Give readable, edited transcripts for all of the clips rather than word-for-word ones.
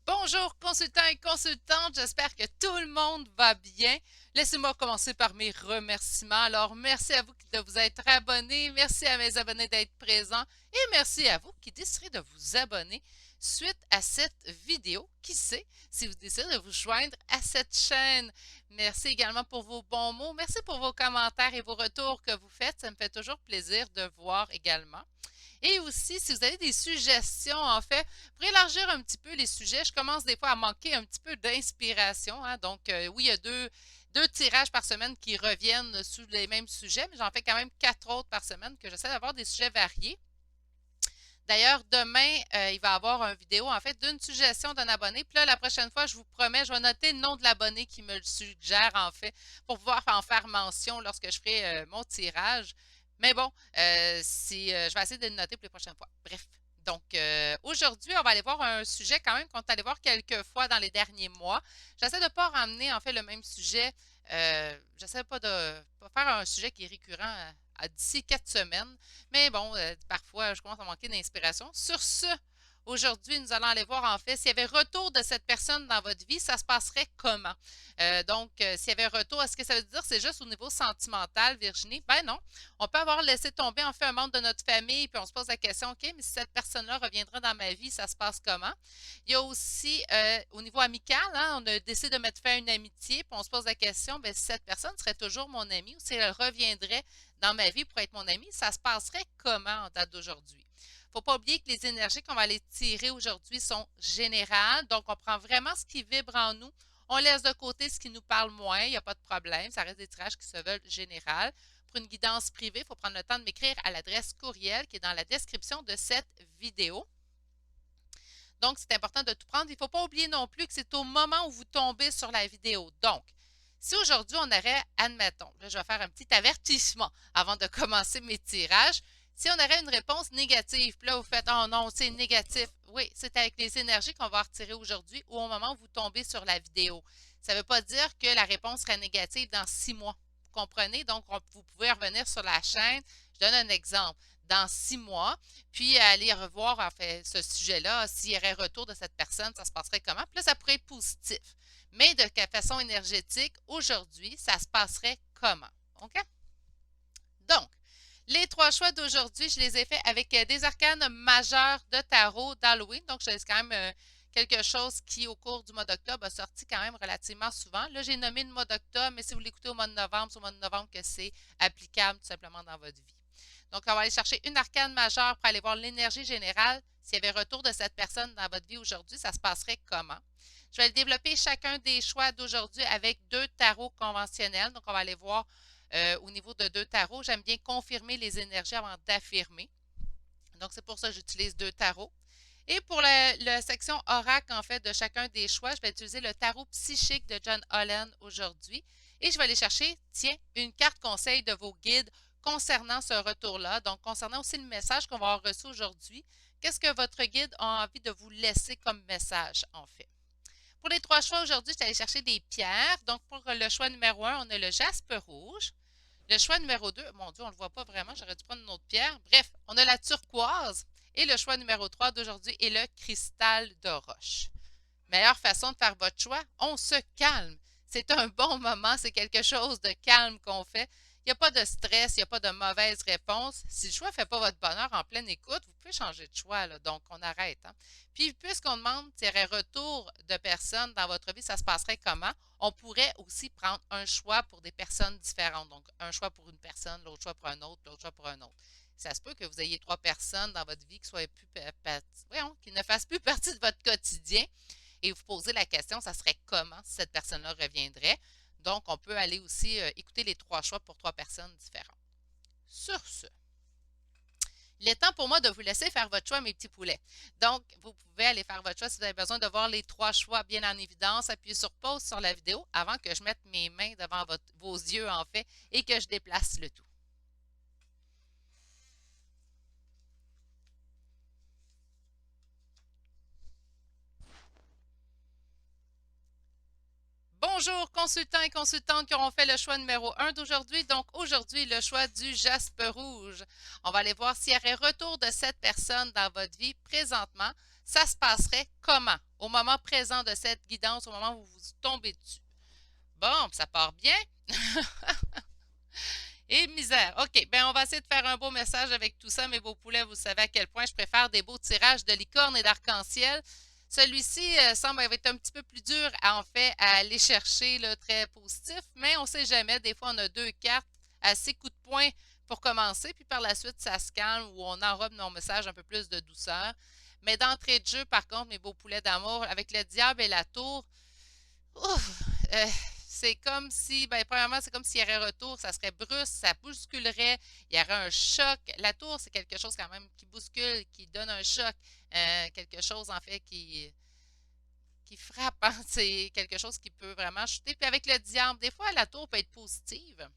Bonjour consultants et consultantes, j'espère que tout le monde va bien. Laissez-moi commencer par mes remerciements. Alors, merci à vous de vous être abonnés, merci à mes abonnés d'être présents et merci à vous qui déciderez de vous abonner suite à cette vidéo. Qui sait si vous décidez de vous joindre à cette chaîne. Merci également pour vos bons mots, merci pour vos commentaires et vos retours que vous faites. Ça me fait toujours plaisir de voir également. Et aussi, si vous avez des suggestions, en fait, pour élargir un petit peu les sujets, je commence des fois à manquer un petit peu d'inspiration, hein. Donc, oui, il y a deux tirages par semaine qui reviennent sous les mêmes sujets, mais j'en fais quand même 4 autres par semaine que j'essaie d'avoir des sujets variés. D'ailleurs, demain, il va y avoir une vidéo, en fait, d'une suggestion d'un abonné. Puis là, la prochaine fois, je vous promets, je vais noter le nom de l'abonné qui me le suggère, en fait, pour pouvoir en faire mention lorsque je ferai mon tirage. Mais bon, je vais essayer de le noter pour les prochaines fois. Bref. Donc, aujourd'hui, on va aller voir un sujet quand même qu'on est allé voir quelques fois dans les derniers mois. J'essaie de ne pas ramener, en fait, le même sujet. J'essaie pas de pas faire un sujet qui est récurrent d'ici 4 semaines. Mais bon, parfois, je commence à manquer d'inspiration. Sur ce, aujourd'hui, nous allons aller voir en fait s'il y avait retour de cette personne dans votre vie, ça se passerait comment? Donc, s'il y avait retour, est-ce que ça veut dire que c'est juste au niveau sentimental, Virginie? Ben non. On peut avoir laissé tomber en fait un membre de notre famille, puis on se pose la question, OK, mais si cette personne-là reviendra dans ma vie, ça se passe comment? Il y a aussi au niveau amical, hein, on a décidé de mettre fin à une amitié, puis on se pose la question, ben, si cette personne serait toujours mon amie ou si elle reviendrait dans ma vie pour être mon ami, ça se passerait comment en date d'aujourd'hui? Faut pas oublier que les énergies qu'on va aller tirer aujourd'hui sont générales, donc on prend vraiment ce qui vibre en nous, on laisse de côté ce qui nous parle moins, il n'y a pas de problème, ça reste des tirages qui se veulent générales. Pour une guidance privée, il faut prendre le temps de m'écrire à l'adresse courriel qui est dans la description de cette vidéo. Donc, c'est important de tout prendre. Il ne faut pas oublier non plus que c'est au moment où vous tombez sur la vidéo. Donc, si aujourd'hui on aurait, admettons, là je vais faire un petit avertissement avant de commencer mes tirages, si on aurait une réponse négative, puis là vous faites oh non, c'est négatif. Oui, c'est avec les énergies qu'on va retirer aujourd'hui ou au moment où vous tombez sur la vidéo. Ça ne veut pas dire que la réponse serait négative dans 6 mois. Vous comprenez? Donc, vous pouvez revenir sur la chaîne. Je donne un exemple. Dans 6 mois, puis aller revoir en fait ce sujet-là, s'il y aurait retour de cette personne, ça se passerait comment? Puis là, ça pourrait être positif. Mais de façon énergétique, aujourd'hui, ça se passerait comment? OK? Donc, les 3 choix d'aujourd'hui, je les ai faits avec des arcanes majeurs de tarot d'Halloween. Donc, je laisse quand même quelque chose qui, au cours du mois d'octobre, a sorti quand même relativement souvent. Là, j'ai nommé le mois d'octobre, mais si vous l'écoutez au mois de novembre, c'est au mois de novembre que c'est applicable tout simplement dans votre vie. Donc, on va aller chercher une arcane majeure pour aller voir l'énergie générale. S'il y avait retour de cette personne dans votre vie aujourd'hui, ça se passerait comment? Je vais développer chacun des choix d'aujourd'hui avec 2 tarots conventionnels. Donc, on va aller voir au niveau de 2 tarots. J'aime bien confirmer les énergies avant d'affirmer. Donc, c'est pour ça que j'utilise 2 tarots. Et pour la section oracle, en fait, de chacun des choix, je vais utiliser le tarot psychique de John Holland aujourd'hui. Et je vais aller chercher, tiens, une carte conseil de vos guides concernant ce retour-là. Donc, concernant aussi le message qu'on va avoir reçu aujourd'hui. Qu'est-ce que votre guide a envie de vous laisser comme message, en fait? Pour les 3 choix aujourd'hui, je suis allée chercher des pierres. Donc, pour le choix numéro 1, on a le jaspe rouge. Le choix numéro 2, mon Dieu, on ne le voit pas vraiment, j'aurais dû prendre une autre pierre. Bref, on a la turquoise. Et le choix numéro 3 d'aujourd'hui est le cristal de roche. Meilleure façon de faire votre choix, on se calme. C'est un bon moment, c'est quelque chose de calme qu'on fait. Il n'y a pas de stress, il n'y a pas de mauvaise réponse. Si le choix ne fait pas votre bonheur en pleine écoute, vous pouvez changer de choix, là, donc on arrête. Hein. Puis, puisqu'on demande s'il y aurait retour de personnes dans votre vie, ça se passerait comment? On pourrait aussi prendre un choix pour des personnes différentes. Donc, un choix pour une personne, l'autre choix pour un autre, l'autre choix pour un autre. Ça se peut que vous ayez 3 personnes dans votre vie qui ne fassent plus partie de votre quotidien et vous posez la question, ça serait comment si cette personne-là reviendrait. Donc, on peut aller aussi écouter les 3 choix pour 3 personnes différentes. Sur ce, il est temps pour moi de vous laisser faire votre choix, mes petits poulets. Donc, vous pouvez aller faire votre choix si vous avez besoin de voir les 3 choix bien en évidence. Appuyez sur pause sur la vidéo avant que je mette mes mains devant vos yeux, en fait, et que je déplace le tout. Bonjour, consultants et consultantes qui auront fait le choix numéro 1 d'aujourd'hui. Donc, aujourd'hui, le choix du jaspe rouge. On va aller voir s'il y aurait retour de cette personne dans votre vie présentement. ça se passerait comment? Au moment présent de cette guidance, au moment où vous tombez dessus. Bon, ça part bien. Et misère. OK, ben on va essayer de faire un beau message avec tout ça, mes beaux poulets. Vous savez à quel point je préfère des beaux tirages de licorne et d'arc-en-ciel. Celui-ci semble être un petit peu plus dur en fait à aller chercher, là, très positif, mais on ne sait jamais. Des fois, on a deux cartes assez coup de poing pour commencer, puis par la suite, ça se calme ou on enrobe nos messages un peu plus de douceur. Mais d'entrée de jeu, par contre, mes beaux poulets d'amour, avec le diable et la tour, ouf, c'est comme si, ben, premièrement, c'est comme s'il y aurait un retour, ça serait brusque, ça bousculerait, il y aurait un choc. La tour, c'est quelque chose quand même qui bouscule, qui donne un choc, quelque chose en fait qui frappe, hein. C'est quelque chose qui peut vraiment chuter. Puis avec le diable, des fois, la tour peut être positive.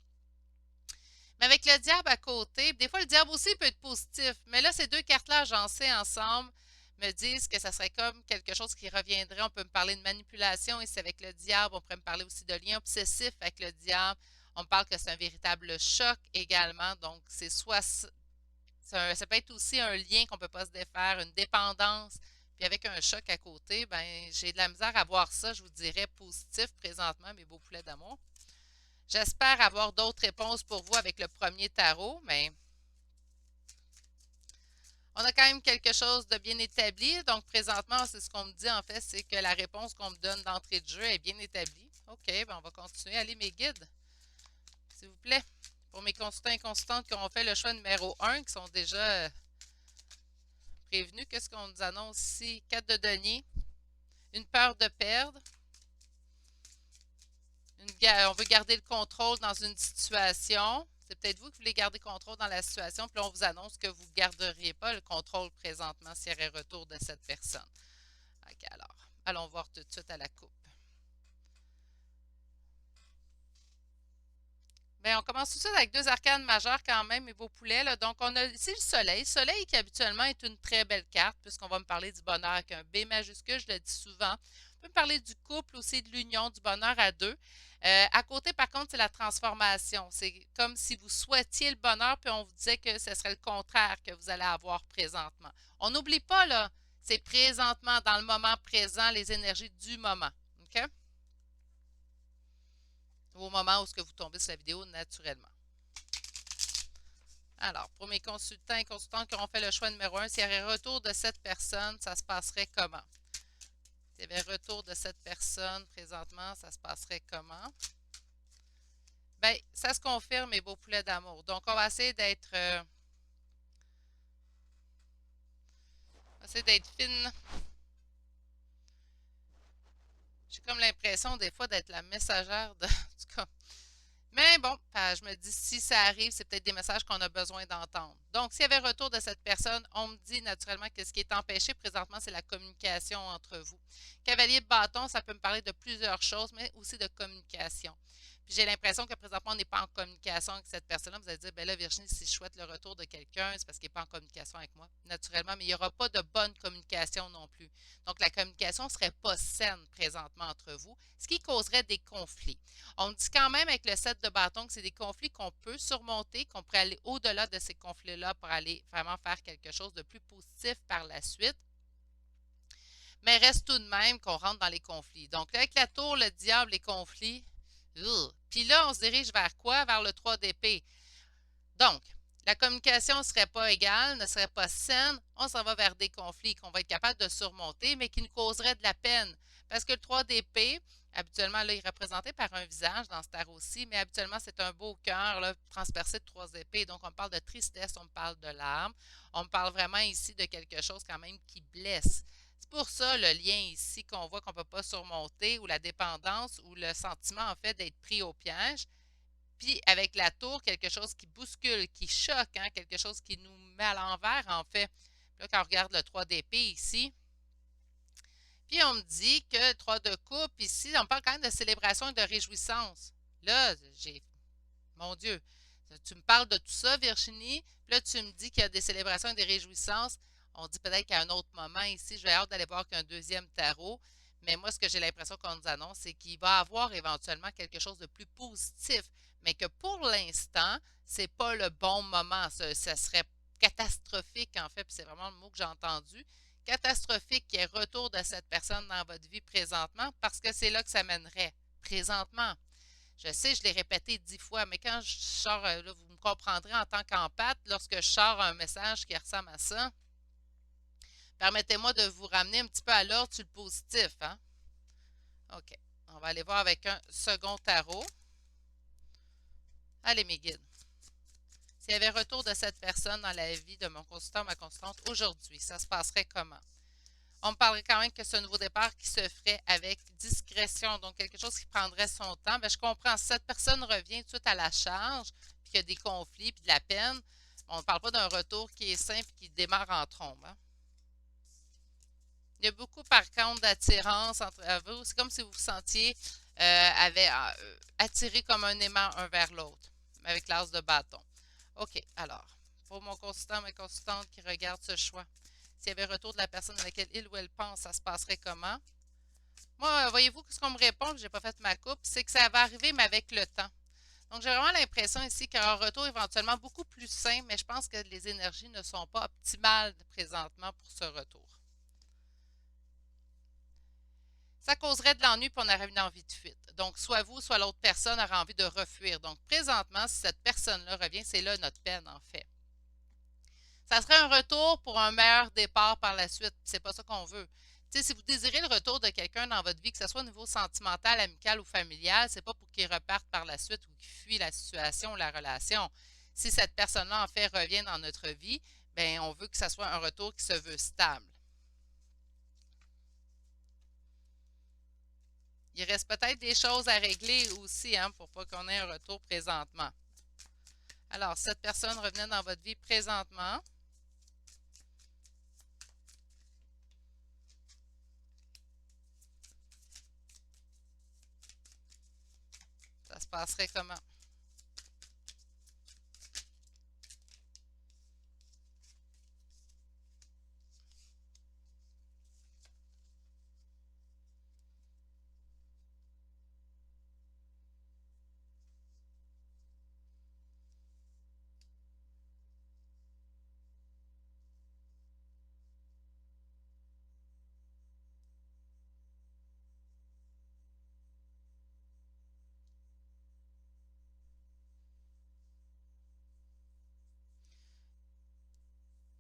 Mais avec le diable à côté, des fois, le diable aussi peut être positif. Mais là, ces deux cartes-là agencées ensemble me disent que ça serait comme quelque chose qui reviendrait. On peut me parler de manipulation et c'est avec le diable. On pourrait me parler aussi de lien obsessif avec le diable. On me parle que c'est un véritable choc également. Donc, c'est soit ça peut être aussi un lien qu'on ne peut pas se défaire, une dépendance. Puis avec un choc à côté, ben j'ai de la misère à voir ça, je vous dirais, positif présentement, mes beaux poulets d'amour. J'espère avoir d'autres réponses pour vous avec le premier tarot, mais on a quand même quelque chose de bien établi. Donc, présentement, c'est ce qu'on me dit, en fait, c'est que la réponse qu'on me donne d'entrée de jeu est bien établie. OK, ben on va continuer. Allez, mes guides, s'il vous plaît. Pour mes consultants et consultantes qui ont fait le choix numéro un, qui sont déjà prévenus, qu'est-ce qu'on nous annonce ici? 4 de denier, une peur de perdre, on veut garder le contrôle dans une situation. C'est peut-être vous qui voulez garder le contrôle dans la situation, puis là, on vous annonce que vous ne garderiez pas le contrôle présentement s'il y aurait retour de cette personne. OK, alors, allons voir tout de suite à la coupe. Bien, on commence tout de suite avec deux arcanes majeures quand même, mes beaux poulets, là. Donc, on a ici le soleil. Soleil qui habituellement est une très belle carte, puisqu'on va me parler du bonheur avec un B majuscule, je le dis souvent. On peut me parler du couple aussi, de l'union, du bonheur à deux. À côté, par contre, c'est la transformation. C'est comme si vous souhaitiez le bonheur, puis on vous disait que ce serait le contraire que vous allez avoir présentement. On n'oublie pas, là, c'est présentement, dans le moment présent, les énergies du moment. OK? Au moment où ce que vous tombez sur la vidéo naturellement. Alors, pour mes consultants et consultantes qui auront fait le choix numéro un, s'il y avait retour de cette personne, ça se passerait comment? S'il y avait retour de cette personne présentement, ça se passerait comment? Bien, ça se confirme, mes beaux poulets d'amour. Donc, on va essayer d'être fine. J'ai comme l'impression des fois d'être la messagère de, en tout cas. Mais bon, je me dis, si ça arrive, c'est peut-être des messages qu'on a besoin d'entendre. Donc, s'il y avait retour de cette personne, on me dit naturellement que ce qui est empêché présentement, c'est la communication entre vous. Cavalier de bâton, ça peut me parler de plusieurs choses, mais aussi de communication. Puis j'ai l'impression que présentement, on n'est pas en communication avec cette personne-là. Vous allez dire, ben là, Virginie, si je souhaite le retour de quelqu'un, c'est parce qu'il n'est pas en communication avec moi, naturellement, mais il n'y aura pas de bonne communication non plus. Donc, la communication ne serait pas saine présentement entre vous, ce qui causerait des conflits. On dit quand même avec le 7 de bâton que c'est des conflits qu'on peut surmonter, qu'on pourrait aller au-delà de ces conflits-là pour aller vraiment faire quelque chose de plus positif par la suite. Mais reste tout de même qu'on rentre dans les conflits. Donc, là, avec la tour, le diable, les conflits. Puis là, on se dirige vers quoi? Vers le 3 d'épée. Donc, la communication ne serait pas égale, ne serait pas saine. On s'en va vers des conflits qu'on va être capable de surmonter, mais qui nous causeraient de la peine. Parce que le 3 d'épée, habituellement, là, il est représenté par un visage dans ce tarot-ci, mais habituellement, c'est un beau cœur là, transpercé de 3 épées. Donc, on me parle de tristesse, on me parle de larmes. On me parle vraiment ici de quelque chose quand même qui blesse. C'est pour ça le lien ici qu'on voit qu'on ne peut pas surmonter, ou la dépendance, ou le sentiment en fait d'être pris au piège. Puis avec la tour, quelque chose qui bouscule, qui choque, hein, quelque chose qui nous met à l'envers, en fait. Là, quand on regarde le 3 d'épée ici, puis on me dit que le 3 de coupe ici, on parle quand même de célébration et de réjouissance. Là, mon Dieu, tu me parles de tout ça, Virginie, puis là, tu me dis qu'il y a des célébrations et des réjouissances. On dit peut-être qu'à un autre moment ici, je vais hâte d'aller voir qu'un deuxième tarot. Mais moi, ce que j'ai l'impression qu'on nous annonce, c'est qu'il va y avoir éventuellement quelque chose de plus positif, mais que pour l'instant, c'est pas le bon moment. Ça serait catastrophique, en fait, puis c'est vraiment le mot que j'ai entendu, catastrophique qu'il y ait retour de cette personne dans votre vie présentement parce que c'est là que ça mènerait présentement. Je sais, je l'ai répété 10 fois, mais quand je sors, là, vous me comprendrez en tant qu'empathe, lorsque je sors un message qui ressemble à ça, permettez-moi de vous ramener un petit peu à l'ordre sur le positif, hein? OK. On va aller voir avec un second tarot. Allez, mes guides. S'il y avait retour de cette personne dans la vie de mon consultant ou ma consultante aujourd'hui, ça se passerait comment? On me parlerait quand même que c'est un nouveau départ qui se ferait avec discrétion, donc quelque chose qui prendrait son temps. Bien, je comprends. Si cette personne revient tout de suite à la charge, puis qu'il y a des conflits, puis de la peine, on ne parle pas d'un retour qui est simple et qui démarre en trombe, hein. Il y a beaucoup, par contre, d'attirance entre vous. C'est comme si vous vous sentiez attiré comme un aimant un vers l'autre, avec l'as de bâton. OK, alors, pour mon consultant, ma consultante qui regarde ce choix, s'il y avait retour de la personne à laquelle il ou elle pense, ça se passerait comment? Moi, voyez-vous, ce qu'on me répond, je n'ai pas fait ma coupe, c'est que ça va arriver, mais avec le temps. Donc, j'ai vraiment l'impression ici qu'il y aura un retour éventuellement beaucoup plus sain, mais je pense que les énergies ne sont pas optimales présentement pour ce retour. Ça causerait de l'ennui puis on aurait une envie de fuite. Donc, soit vous, soit l'autre personne aura envie de refuir. Donc, présentement, si cette personne-là revient, c'est là notre peine, en fait. Ça serait un retour pour un meilleur départ par la suite. C'est pas ça qu'on veut. T'sais, si vous désirez le retour de quelqu'un dans votre vie, que ce soit au niveau sentimental, amical ou familial, c'est pas pour qu'il reparte par la suite ou qu'il fuit la situation ou la relation. Si cette personne-là, en fait, revient dans notre vie, ben on veut que ce soit un retour qui se veut stable. Il reste peut-être des choses à régler aussi, hein, pour pas qu'on ait un retour présentement. Alors, cette personne revenait dans votre vie présentement. Ça se passerait comment?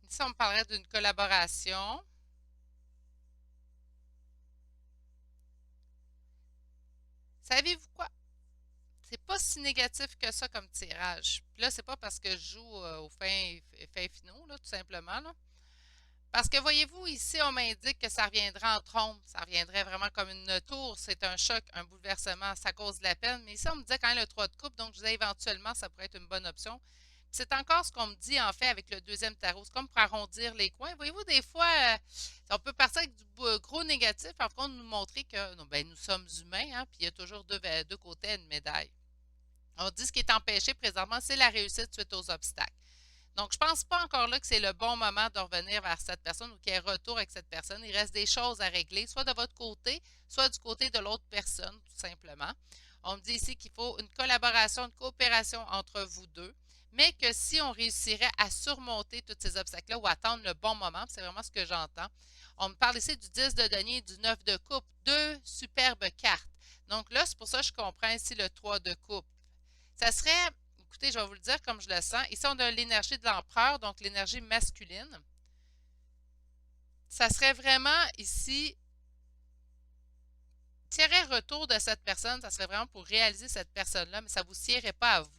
Ici, on me parlerait d'une collaboration. Savez-vous quoi? C'est pas si négatif que ça comme tirage. Puis là, c'est pas parce que je joue au fin finaux, là, tout simplement, là. Parce que voyez-vous, ici, on m'indique que ça reviendrait en trombe. Ça reviendrait vraiment comme une tour. C'est un choc, un bouleversement. Ça cause de la peine. Mais ici, on me disait quand même le 3 de coupe. Donc, je disais éventuellement, ça pourrait être une bonne option. C'est encore ce qu'on me dit, en fait, avec le deuxième tarot. C'est comme pour arrondir les coins. Voyez-vous, des fois, on peut partir avec du gros négatif, en train de nous montrer que non, ben, nous sommes humains, hein, puis il y a toujours deux côtés à une médaille. On dit ce qui est empêché présentement, c'est la réussite suite aux obstacles. Donc, je ne pense pas encore là que c'est le bon moment de revenir vers cette personne ou qu'il y ait retour avec cette personne. Il reste des choses à régler, soit de votre côté, soit du côté de l'autre personne, tout simplement. On me dit ici qu'il faut une collaboration, une coopération entre vous deux, mais que si on réussirait à surmonter tous ces obstacles-là ou attendre le bon moment, c'est vraiment ce que j'entends. On me parle ici du 10 de denier et du 9 de coupe, deux superbes cartes. Donc là, c'est pour ça que je comprends ici le 3 de coupe. Ça serait, écoutez, je vais vous le dire comme je le sens. Ici, on a l'énergie de l'empereur, donc l'énergie masculine. Ça serait vraiment ici, tirer retour de cette personne, ça serait vraiment pour réaliser cette personne-là, mais ça ne vous siérait pas à vous.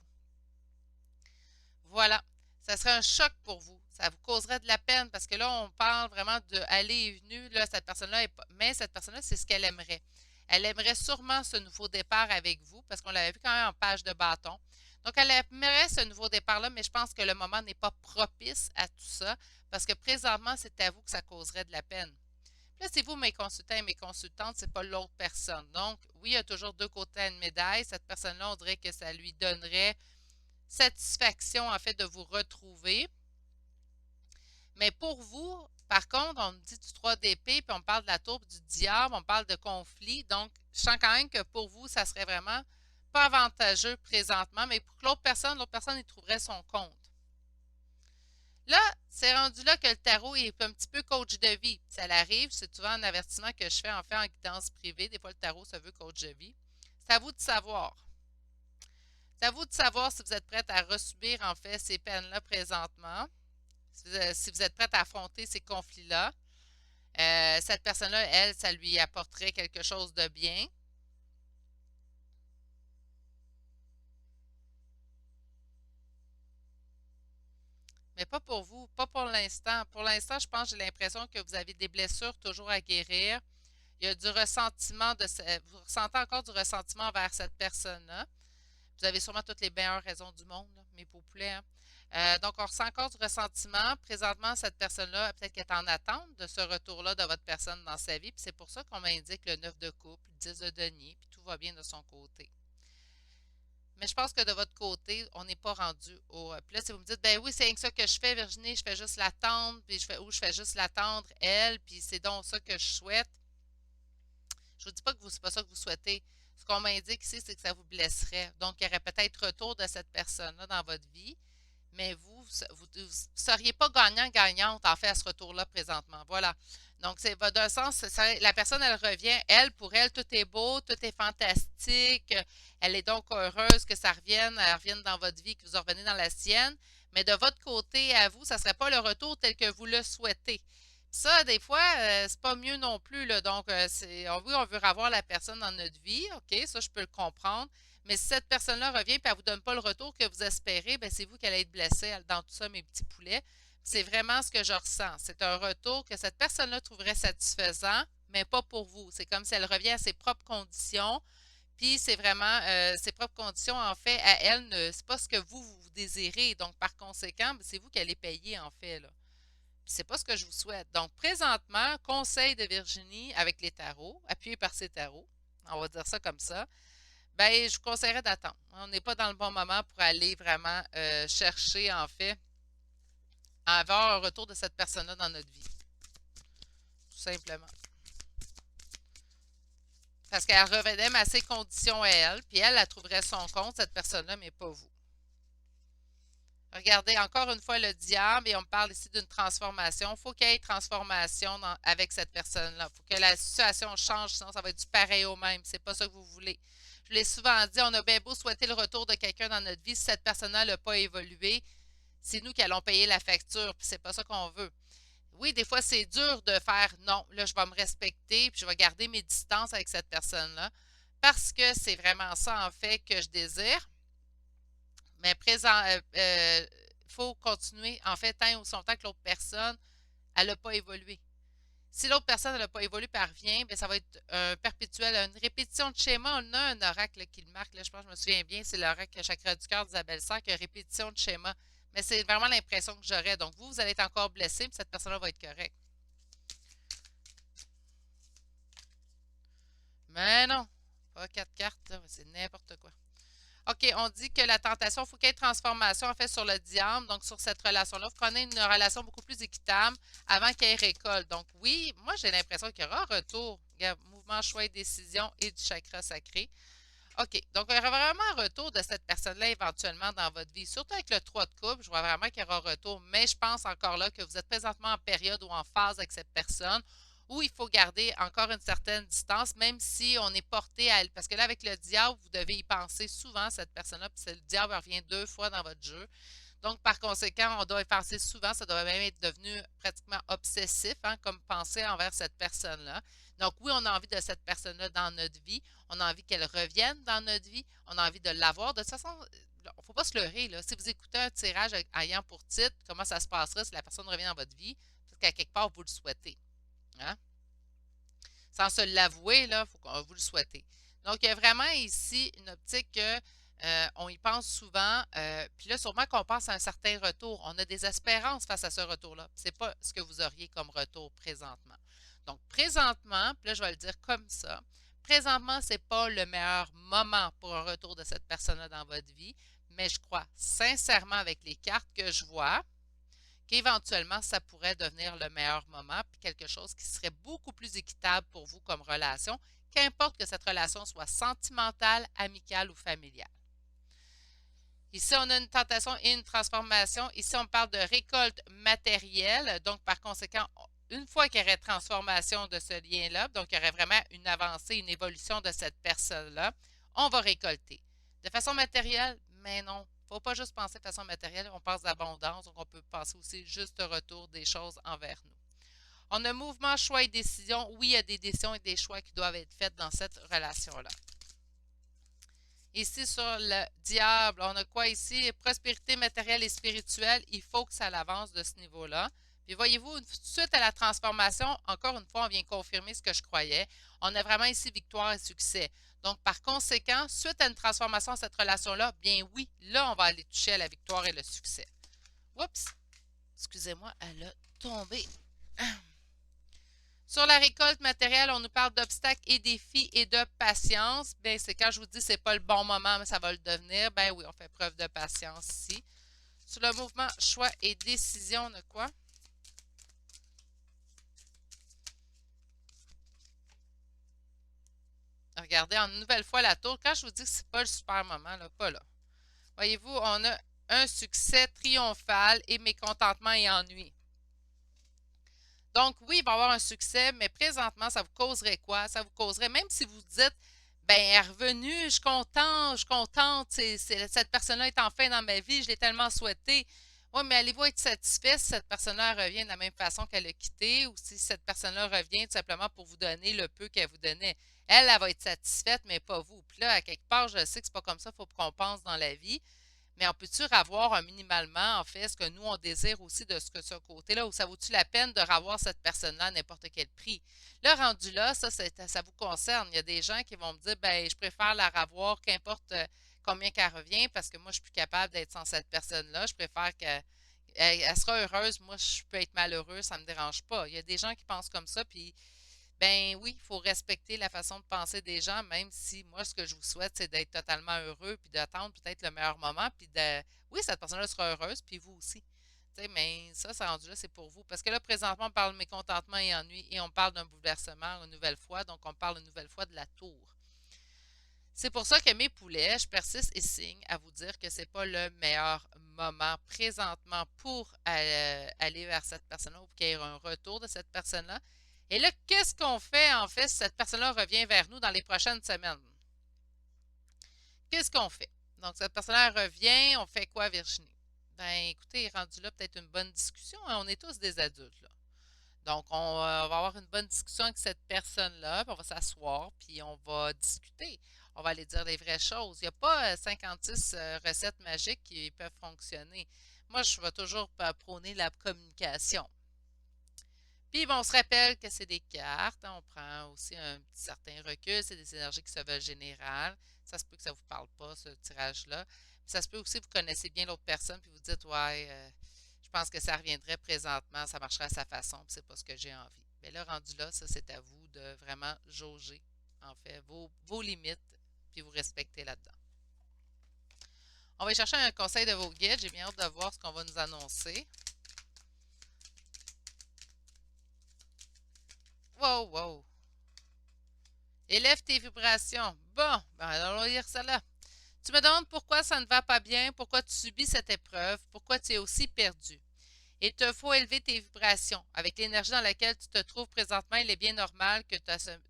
Voilà. Ça serait un choc pour vous. Ça vous causerait de la peine parce que là, on parle vraiment de aller et venu. Là, cette personne-là, mais cette personne-là, c'est ce qu'elle aimerait. Elle aimerait sûrement ce nouveau départ avec vous parce qu'on l'avait vu quand même en page de bâton. Donc, elle aimerait ce nouveau départ-là, mais je pense que le moment n'est pas propice à tout ça parce que présentement, c'est à vous que ça causerait de la peine. Puis là, c'est vous, mes consultants et mes consultantes, c'est pas l'autre personne. Donc, oui, il y a toujours deux côtés à une médaille. Cette personne-là, on dirait que ça lui donnerait satisfaction, en fait, de vous retrouver. Mais pour vous, par contre, on me dit du 3 d'épée, puis on parle de la tourbe du diable, on parle de conflit. Donc, je sens quand même que pour vous, ça serait vraiment pas avantageux présentement, mais pour que l'autre personne y trouverait son compte. Là, c'est rendu là que le tarot est un petit peu coach de vie. Ça l'arrive, c'est souvent un avertissement que je fais en fait en guidance privée. Des fois, le tarot se veut coach de vie. C'est à vous de savoir. C'est à vous de savoir si vous êtes prête à resubir en fait ces peines-là présentement, si vous êtes prête à affronter ces conflits-là. Cette personne-là, elle, ça lui apporterait quelque chose de bien. Mais pas pour vous, pas pour l'instant. Pour l'instant, je pense, j'ai l'impression que vous avez des blessures toujours à guérir. Il y a du ressentiment vous ressentez encore du ressentiment envers cette personne-là. Vous avez sûrement toutes les meilleures raisons du monde, là, mes beaux poulets, hein. Donc, on ressent encore du ressentiment. Présentement, cette personne-là, peut-être qu'elle est en attente de ce retour-là de votre personne dans sa vie. Puis c'est pour ça qu'on m'indique le 9 de couple, le 10 de denier, puis tout va bien de son côté. Mais je pense que de votre côté, on n'est pas rendu au. Puis là, si vous me dites, ben oui, c'est rien que ça que je fais, Virginie, je fais juste l'attendre, puis je fais juste l'attendre, elle, puis c'est donc ça que je souhaite. Je ne vous dis pas que c'est pas ça que vous souhaitez. Ce qu'on m'indique ici, c'est que ça vous blesserait. Donc, il y aurait peut-être retour de cette personne-là dans votre vie, mais vous ne seriez pas gagnant-gagnante en fait à ce retour-là présentement. Voilà. Donc, c'est d'un sens, la personne, elle revient, elle, pour elle, tout est beau, tout est fantastique. Elle est donc heureuse que ça revienne, elle revienne dans votre vie, que vous revenez dans la sienne. Mais de votre côté, à vous, ça ne serait pas le retour tel que vous le souhaitez. Ça, des fois, c'est pas mieux non plus, là. Donc, oui, on veut avoir la personne dans notre vie. OK, ça, je peux le comprendre. Mais si cette personne-là revient et elle ne vous donne pas le retour que vous espérez, ben c'est vous qui allez être blessé dans tout ça, mes petits poulets. C'est vraiment ce que je ressens. C'est un retour que cette personne-là trouverait satisfaisant, mais pas pour vous. C'est comme si elle revient à ses propres conditions. Puis c'est vraiment ses propres conditions, en fait, à elle, c'est pas ce que vous désirez. Donc, par conséquent, ben, c'est vous qui allez payer, en fait, là. C'est pas ce que je vous souhaite. Donc, présentement, conseil de Virginie avec les tarots, appuyé par ses tarots, on va dire ça comme ça, ben, je vous conseillerais d'attendre. On n'est pas dans le bon moment pour aller vraiment chercher, en fait, à avoir un retour de cette personne-là dans notre vie. Tout simplement. Parce qu'elle revenait à ses conditions à elle, puis elle trouverait son compte, cette personne-là, mais pas vous. Regardez encore une fois le diable et on parle ici d'une transformation. Il faut qu'il y ait transformation avec cette personne-là. Il faut que la situation change, sinon ça va être du pareil au même. C'est pas ça que vous voulez. Je l'ai souvent dit, on a bien beau souhaiter le retour de quelqu'un dans notre vie, si cette personne-là n'a pas évolué, c'est nous qui allons payer la facture, puis c'est pas ça qu'on veut. Oui, des fois, c'est dur de faire non, là, je vais me respecter, puis je vais garder mes distances avec cette personne-là, parce que c'est vraiment ça, en fait, que je désire. Mais il faut continuer, en fait, tant ou son temps que l'autre personne, elle n'a pas évolué. Si l'autre personne n'a pas évolué et revient, bien, ça va être un perpétuel, une répétition de schéma. On a un oracle là, qui le marque, là, je pense que je me souviens bien, c'est l'oracle Chakra du cœur d'Isabelle Serre qui a répétition de schéma. Mais c'est vraiment l'impression que j'aurais. Donc, vous allez être encore blessé, mais cette personne-là va être correcte. Mais non, pas quatre cartes, là, c'est n'importe quoi. OK, on dit que la tentation, il faut qu'il y ait transformation en fait sur le diable, donc sur cette relation-là. Vous prenez une relation beaucoup plus équitable avant qu'il y ait récolte. Donc oui, moi j'ai l'impression qu'il y aura un retour. Regarde, mouvement, choix et décision et du chakra sacré. OK, donc il y aura vraiment un retour de cette personne-là éventuellement dans votre vie. Surtout avec le 3 de coupe, je vois vraiment qu'il y aura un retour, mais je pense encore là que vous êtes présentement en période ou en phase avec cette personne où il faut garder encore une certaine distance, même si on est porté à elle. Parce que là, avec le diable, vous devez y penser souvent, cette personne-là, puis le diable revient deux fois dans votre jeu. Donc, par conséquent, on doit y penser souvent. Ça doit même être devenu pratiquement obsessif, hein, comme penser envers cette personne-là. Donc, oui, on a envie de cette personne-là dans notre vie. On a envie qu'elle revienne dans notre vie. On a envie de l'avoir. De toute façon, il ne faut pas se leurrer, là. Si vous écoutez un tirage ayant pour titre comment ça se passerait si la personne revient dans votre vie, parce qu'à quelque part, vous le souhaitez. Hein? Sans se l'avouer, là, faut qu'on vous le souhaitez. Donc, il y a vraiment ici une optique que on y pense souvent, puis là, sûrement qu'on pense à un certain retour. On a des espérances face à ce retour-là. Ce n'est pas ce que vous auriez comme retour présentement. Donc, présentement, puis là, je vais le dire comme ça, présentement, ce n'est pas le meilleur moment pour un retour de cette personne-là dans votre vie, mais je crois sincèrement avec les cartes que je vois, qu'éventuellement, ça pourrait devenir le meilleur moment, puis quelque chose qui serait beaucoup plus équitable pour vous comme relation, qu'importe que cette relation soit sentimentale, amicale ou familiale. Ici, on a une tentation et une transformation. Ici, on parle de récolte matérielle. Donc, par conséquent, une fois qu'il y aurait transformation de ce lien-là, donc il y aurait vraiment une avancée, une évolution de cette personne-là, on va récolter. De façon matérielle, mais non. Il ne faut pas juste penser de façon matérielle, on pense d'abondance, donc on peut penser aussi juste retour des choses envers nous. On a mouvement, choix et décision. Oui, il y a des décisions et des choix qui doivent être faits dans cette relation-là. Ici, sur le diable, on a quoi ici? Prospérité matérielle et spirituelle. Il faut que ça avance de ce niveau-là. Puis voyez-vous, suite à la transformation, encore une fois, on vient confirmer ce que je croyais. On a vraiment ici victoire et succès. Donc, par conséquent, suite à une transformation de cette relation-là, bien oui, là, on va aller toucher à la victoire et le succès. Oups! Excusez-moi, elle a tombé. Sur la récolte matérielle, on nous parle d'obstacles et défis et de patience. Bien, c'est quand je vous dis que ce n'est pas le bon moment, mais ça va le devenir. Ben oui, on fait preuve de patience ici. Sur le mouvement choix et décision, on a quoi? Regardez, en nouvelle fois la tour. Quand je vous dis que c'est pas le super moment, là, pas là. Voyez-vous, on a un succès triomphal et mécontentement et ennui. Donc, oui, il va y avoir un succès, mais présentement, ça vous causerait quoi? Ça vous causerait, même si vous dites, ben, elle est revenue, je suis contente, cette personne-là est enfin dans ma vie, je l'ai tellement souhaité. Oui, mais allez-vous être satisfait si cette personne-là revient de la même façon qu'elle a quitté ou si cette personne-là revient tout simplement pour vous donner le peu qu'elle vous donnait? Elle va être satisfaite, mais pas vous. Puis là, à quelque part, je sais que c'est pas comme ça, il faut qu'on pense dans la vie. Mais on peut-tu avoir un minimalement, en fait, ce que nous, on désire aussi de ce côté-là, ou ça vaut-tu la peine de revoir cette personne-là à n'importe quel prix? Le rendu là, ça vous concerne. Il y a des gens qui vont me dire, ben, je préfère la revoir, qu'importe combien qu'elle revient, parce que moi, je suis plus capable d'être sans cette personne-là. Je préfère qu'elle elle sera heureuse. Moi, je peux être malheureux, ça ne me dérange pas. Il y a des gens qui pensent comme ça, puis ben oui, il faut respecter la façon de penser des gens, même si moi, ce que je vous souhaite, c'est d'être totalement heureux, puis d'attendre peut-être le meilleur moment, puis de... Oui, cette personne-là sera heureuse, puis vous aussi. Tu sais, mais ça rendu là, c'est pour vous. Parce que là, présentement, on parle de mécontentement et ennui, et on parle d'un bouleversement une nouvelle fois, donc on parle une nouvelle fois de la tour. C'est pour ça que mes poulets, je persiste et signe à vous dire que c'est pas le meilleur moment présentement pour aller vers cette personne-là ou qu'il y ait un retour de cette personne-là. Et là, qu'est-ce qu'on fait en fait si cette personne-là revient vers nous dans les prochaines semaines? Qu'est-ce qu'on fait? Donc, cette personne-là revient, on fait quoi, Virginie? Ben, écoutez, rendu là peut-être une bonne discussion, hein. On est tous des adultes, là. Donc, on va avoir une bonne discussion avec cette personne-là, puis on va s'asseoir, puis on va discuter. On va aller dire les vraies choses. Il n'y a pas 56 recettes magiques qui peuvent fonctionner. Moi, je vais toujours prôner la communication. Puis, bon, on se rappelle que c'est des cartes, hein. On prend aussi un petit certain recul. C'est des énergies qui se veulent générales. Ça se peut que ça ne vous parle pas, ce tirage-là. Puis ça se peut aussi que vous connaissez bien l'autre personne, puis vous dites, ouais, je pense que ça reviendrait présentement, ça marcherait à sa façon, puis c'est pas ce que j'ai envie. Mais là, rendu là, ça, c'est à vous de vraiment jauger, en fait, vos limites, puis vous respecter là-dedans. On va aller chercher un conseil de vos guides. J'ai bien hâte de voir ce qu'on va nous annoncer. Wow, wow. Élève tes vibrations. Bon, ben alors on va lire ça là. Tu me demandes pourquoi ça ne va pas bien, pourquoi tu subis cette épreuve, pourquoi tu es aussi perdu. Il te faut élever tes vibrations. Avec l'énergie dans laquelle tu te trouves présentement, il est bien normal que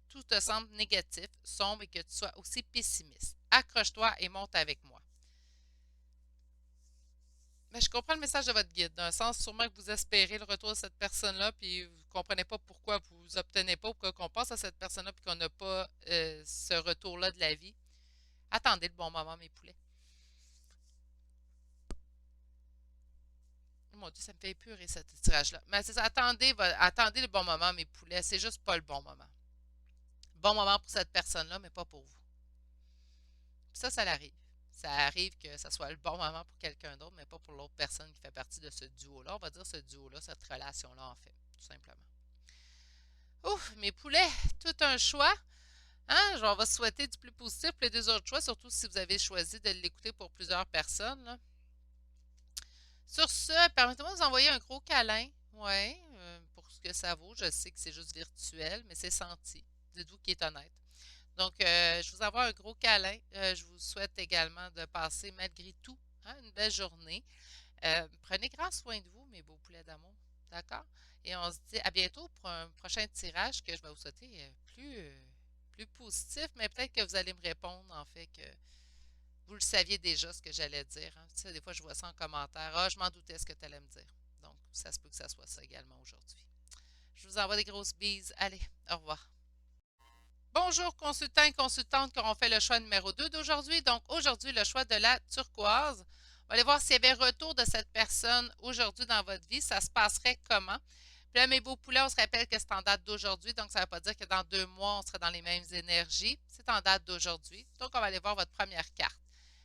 tout te semble négatif, sombre et que tu sois aussi pessimiste. Accroche-toi et monte avec moi. Mais je comprends le message de votre guide, dans le sens sûrement que vous espérez le retour de cette personne-là, puis vous ne comprenez pas pourquoi vous obtenez pas, pourquoi qu'on passe à cette personne-là, puis qu'on n'a pas ce retour-là de la vie. Attendez le bon moment, mes poulets. Oh mon Dieu, ça me fait épurer ce tirage-là. Mais c'est ça, attendez le bon moment, mes poulets. C'est juste pas le bon moment. Bon moment pour cette personne-là, mais pas pour vous. Ça l'arrive. Ça arrive que ça soit le bon moment pour quelqu'un d'autre, mais pas pour l'autre personne qui fait partie de ce duo-là. On va dire ce duo-là, cette relation-là, en fait, tout simplement. Ouf, mes poulets, tout un choix. Hein? On va souhaiter du plus positif et des autres choix, surtout si vous avez choisi de l'écouter pour plusieurs personnes, là. Sur ce, permettez-moi de vous envoyer un gros câlin. Oui, pour ce que ça vaut. Je sais que c'est juste virtuel, mais c'est senti. Dites-vous qu'il est honnête. Donc, je vous envoie un gros câlin. Je vous souhaite également de passer, malgré tout, hein, une belle journée. Prenez grand soin de vous, mes beaux poulets d'amour. D'accord? Et on se dit à bientôt pour un prochain tirage que je vais vous souhaiter plus positif, mais peut-être que vous allez me répondre, en fait, que vous le saviez déjà ce que j'allais dire. Hein. Tu sais, des fois, je vois ça en commentaire. Ah, je m'en doutais ce que tu allais me dire. Donc, ça se peut que ça soit ça également aujourd'hui. Je vous envoie des grosses bises. Allez, au revoir. Bonjour consultants et consultantes qui auront fait le choix numéro 2 d'aujourd'hui. Donc aujourd'hui, le choix de la turquoise. On va aller voir s'il y avait retour de cette personne aujourd'hui dans votre vie. Ça se passerait comment? Puis là, mes beaux poulets, on se rappelle que c'est en date d'aujourd'hui. Donc ça ne veut pas dire que dans 2 mois, on serait dans les mêmes énergies. C'est en date d'aujourd'hui. Donc on va aller voir votre première carte.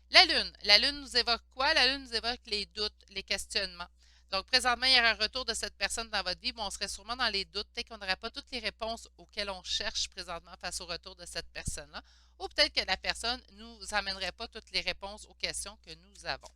La Lune. La Lune nous évoque quoi? La Lune nous évoque les doutes, les questionnements. Donc, présentement, il y aurait un retour de cette personne dans votre vie, mais on serait sûrement dans les doutes. Peut-être qu'on n'aurait pas toutes les réponses auxquelles on cherche présentement face au retour de cette personne-là. Ou peut-être que la personne ne nous amènerait pas toutes les réponses aux questions que nous avons.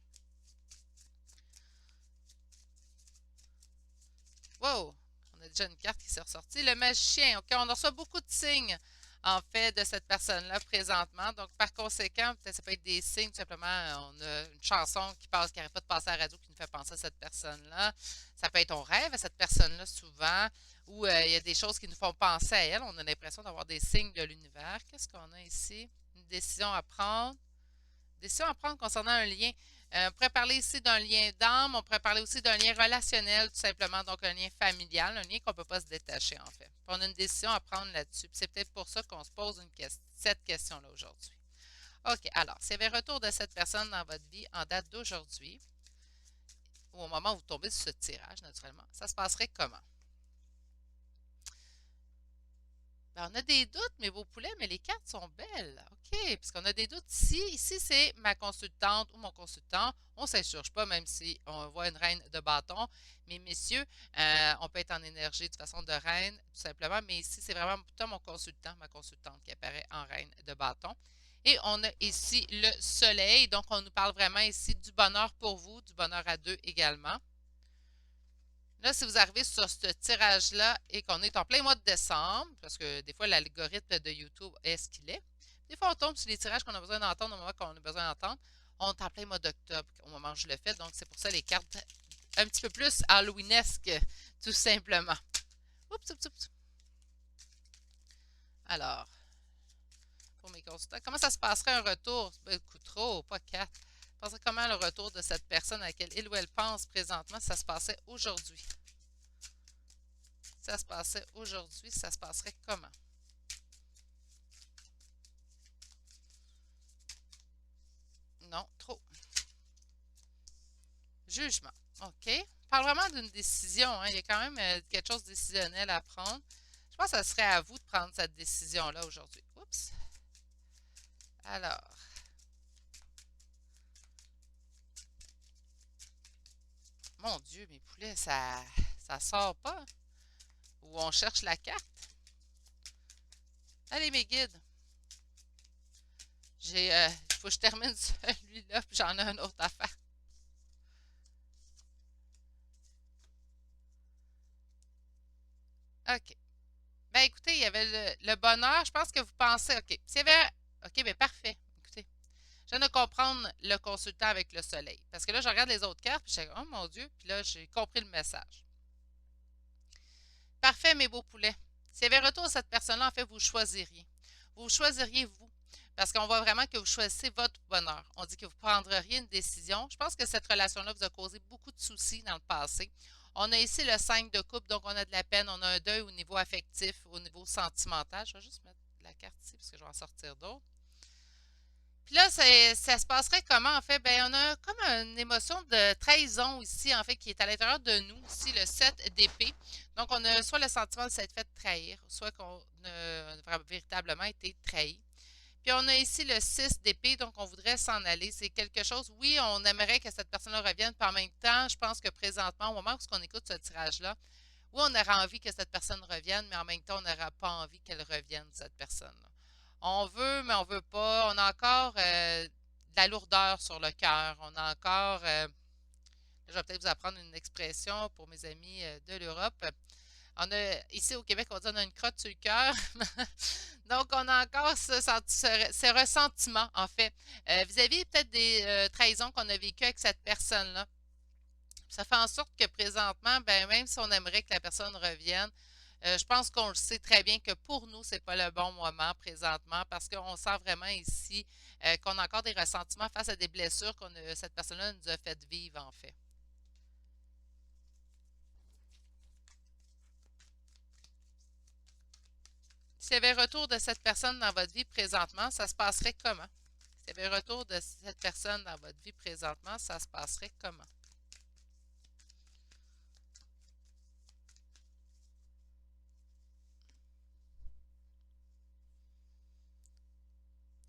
Wow! On a déjà une carte qui s'est ressortie. Le magicien. OK, on reçoit beaucoup de signes, en fait, de cette personne-là présentement. Donc, par conséquent, peut-être ça peut être des signes, tout simplement, on a une chanson qui passe, qui n'arrête pas de passer à la radio, qui nous fait penser à cette personne-là. Ça peut être on rêve à cette personne-là souvent, ou il y a des choses qui nous font penser à elle. On a l'impression d'avoir des signes de l'univers. Qu'est-ce qu'on a ici? Une décision à prendre. Décision à prendre concernant un lien. On pourrait parler ici d'un lien d'âme, on pourrait parler aussi d'un lien relationnel, tout simplement, donc un lien familial, un lien qu'on ne peut pas se détacher, en fait. Puis on a une décision à prendre là-dessus. C'est peut-être pour ça qu'on se pose cette question-là aujourd'hui. OK, alors, s'il y avait retour de cette personne dans votre vie en date d'aujourd'hui, ou au moment où vous tombez sur ce tirage, naturellement, ça se passerait comment? Ben, on a des doutes, mes beaux poulets, mais les cartes sont belles. OK, puisqu'on a des doutes ici. Ici, c'est ma consultante ou mon consultant. On ne s'insurge pas, même si on voit une reine de bâton. Mais messieurs, on peut être en énergie de façon de reine, tout simplement. Mais ici, c'est vraiment plutôt mon consultant, ma consultante qui apparaît en reine de bâton. Et on a ici le soleil. Donc, on nous parle vraiment ici du bonheur pour vous, du bonheur à deux également. Là, si vous arrivez sur ce tirage-là et qu'on est en plein mois de décembre, parce que des fois, l'algorithme de YouTube est ce qu'il est, des fois, on tombe sur les tirages qu'on a besoin d'entendre au moment qu'on a besoin d'entendre. On est en plein mois d'octobre au moment où je le fais, donc c'est pour ça les cartes un petit peu plus halloweenesques, tout simplement. Oups, oups, oups. Alors, pour mes consultants, comment ça se passerait un retour? Ben, écoute, trop, pas quatre. Comment le retour de cette personne à laquelle il ou elle pense présentement, ça se passait aujourd'hui? Ça se passait aujourd'hui, ça se passerait comment? Non, trop. Jugement. OK. On parle vraiment d'une décision. Hein. Il y a quand même quelque chose de décisionnel à prendre. Je pense que ça serait à vous de prendre cette décision-là aujourd'hui. Oups. Alors, mon Dieu, mes poulets, ça sort pas. Ou on cherche la carte. Allez, mes guides. Il faut que je termine celui-là, puis j'en ai un autre à faire. OK. Ben écoutez, il y avait le bonheur. Je pense que vous pensez, OK. S'il y avait. OK, ben parfait. Écoutez, je viens de comprendre le consultant avec le soleil. Parce que là, je regarde les autres cartes, puis je dis, oh mon Dieu, puis là, j'ai compris le message. Parfait, mes beaux poulets. S'il y avait retour à cette personne-là, en fait, vous choisiriez. Vous choisiriez vous. Parce qu'on voit vraiment que vous choisissez votre bonheur. On dit que vous prendriez une décision. Je pense que cette relation-là vous a causé beaucoup de soucis dans le passé. On a ici le 5 de coupe, donc on a de la peine, on a un deuil au niveau affectif, au niveau sentimental. Je vais juste mettre la carte ici parce que je vais en sortir d'autres. Puis là, ça se passerait comment, en fait? Ben, on a comme une émotion de trahison ici, en fait, qui est à l'intérieur de nous, ici, le 7 d'épée. Donc, on a soit le sentiment de s'être fait trahir, soit qu'on a véritablement été trahi. Puis, on a ici le 6 d'épée, donc on voudrait s'en aller. C'est quelque chose, oui, on aimerait que cette personne-là revienne, puis en même temps, je pense que présentement, au moment où on écoute ce tirage-là, oui, on aura envie que cette personne revienne, mais en même temps, on n'aura pas envie qu'elle revienne, cette personne-là. On veut, mais on veut pas. On a encore de la lourdeur sur le cœur. On a encore, je vais peut-être vous apprendre une expression pour mes amis de l'Europe. Ici au Québec, on dit on a une crotte sur le cœur. Donc, on a encore ce ressentiment, en fait, vis-à-vis peut-être des trahisons qu'on a vécues avec cette personne-là. Ça fait en sorte que présentement, ben, même si on aimerait que la personne revienne, je pense qu'on le sait très bien que pour nous, c'est pas le bon moment présentement parce qu'on sent vraiment ici qu'on a encore des ressentiments face à des blessures cette personne-là nous a fait vivre, en fait. S'il y avait retour de cette personne dans votre vie présentement, ça se passerait comment? S'il y avait retour de cette personne dans votre vie présentement, ça se passerait comment?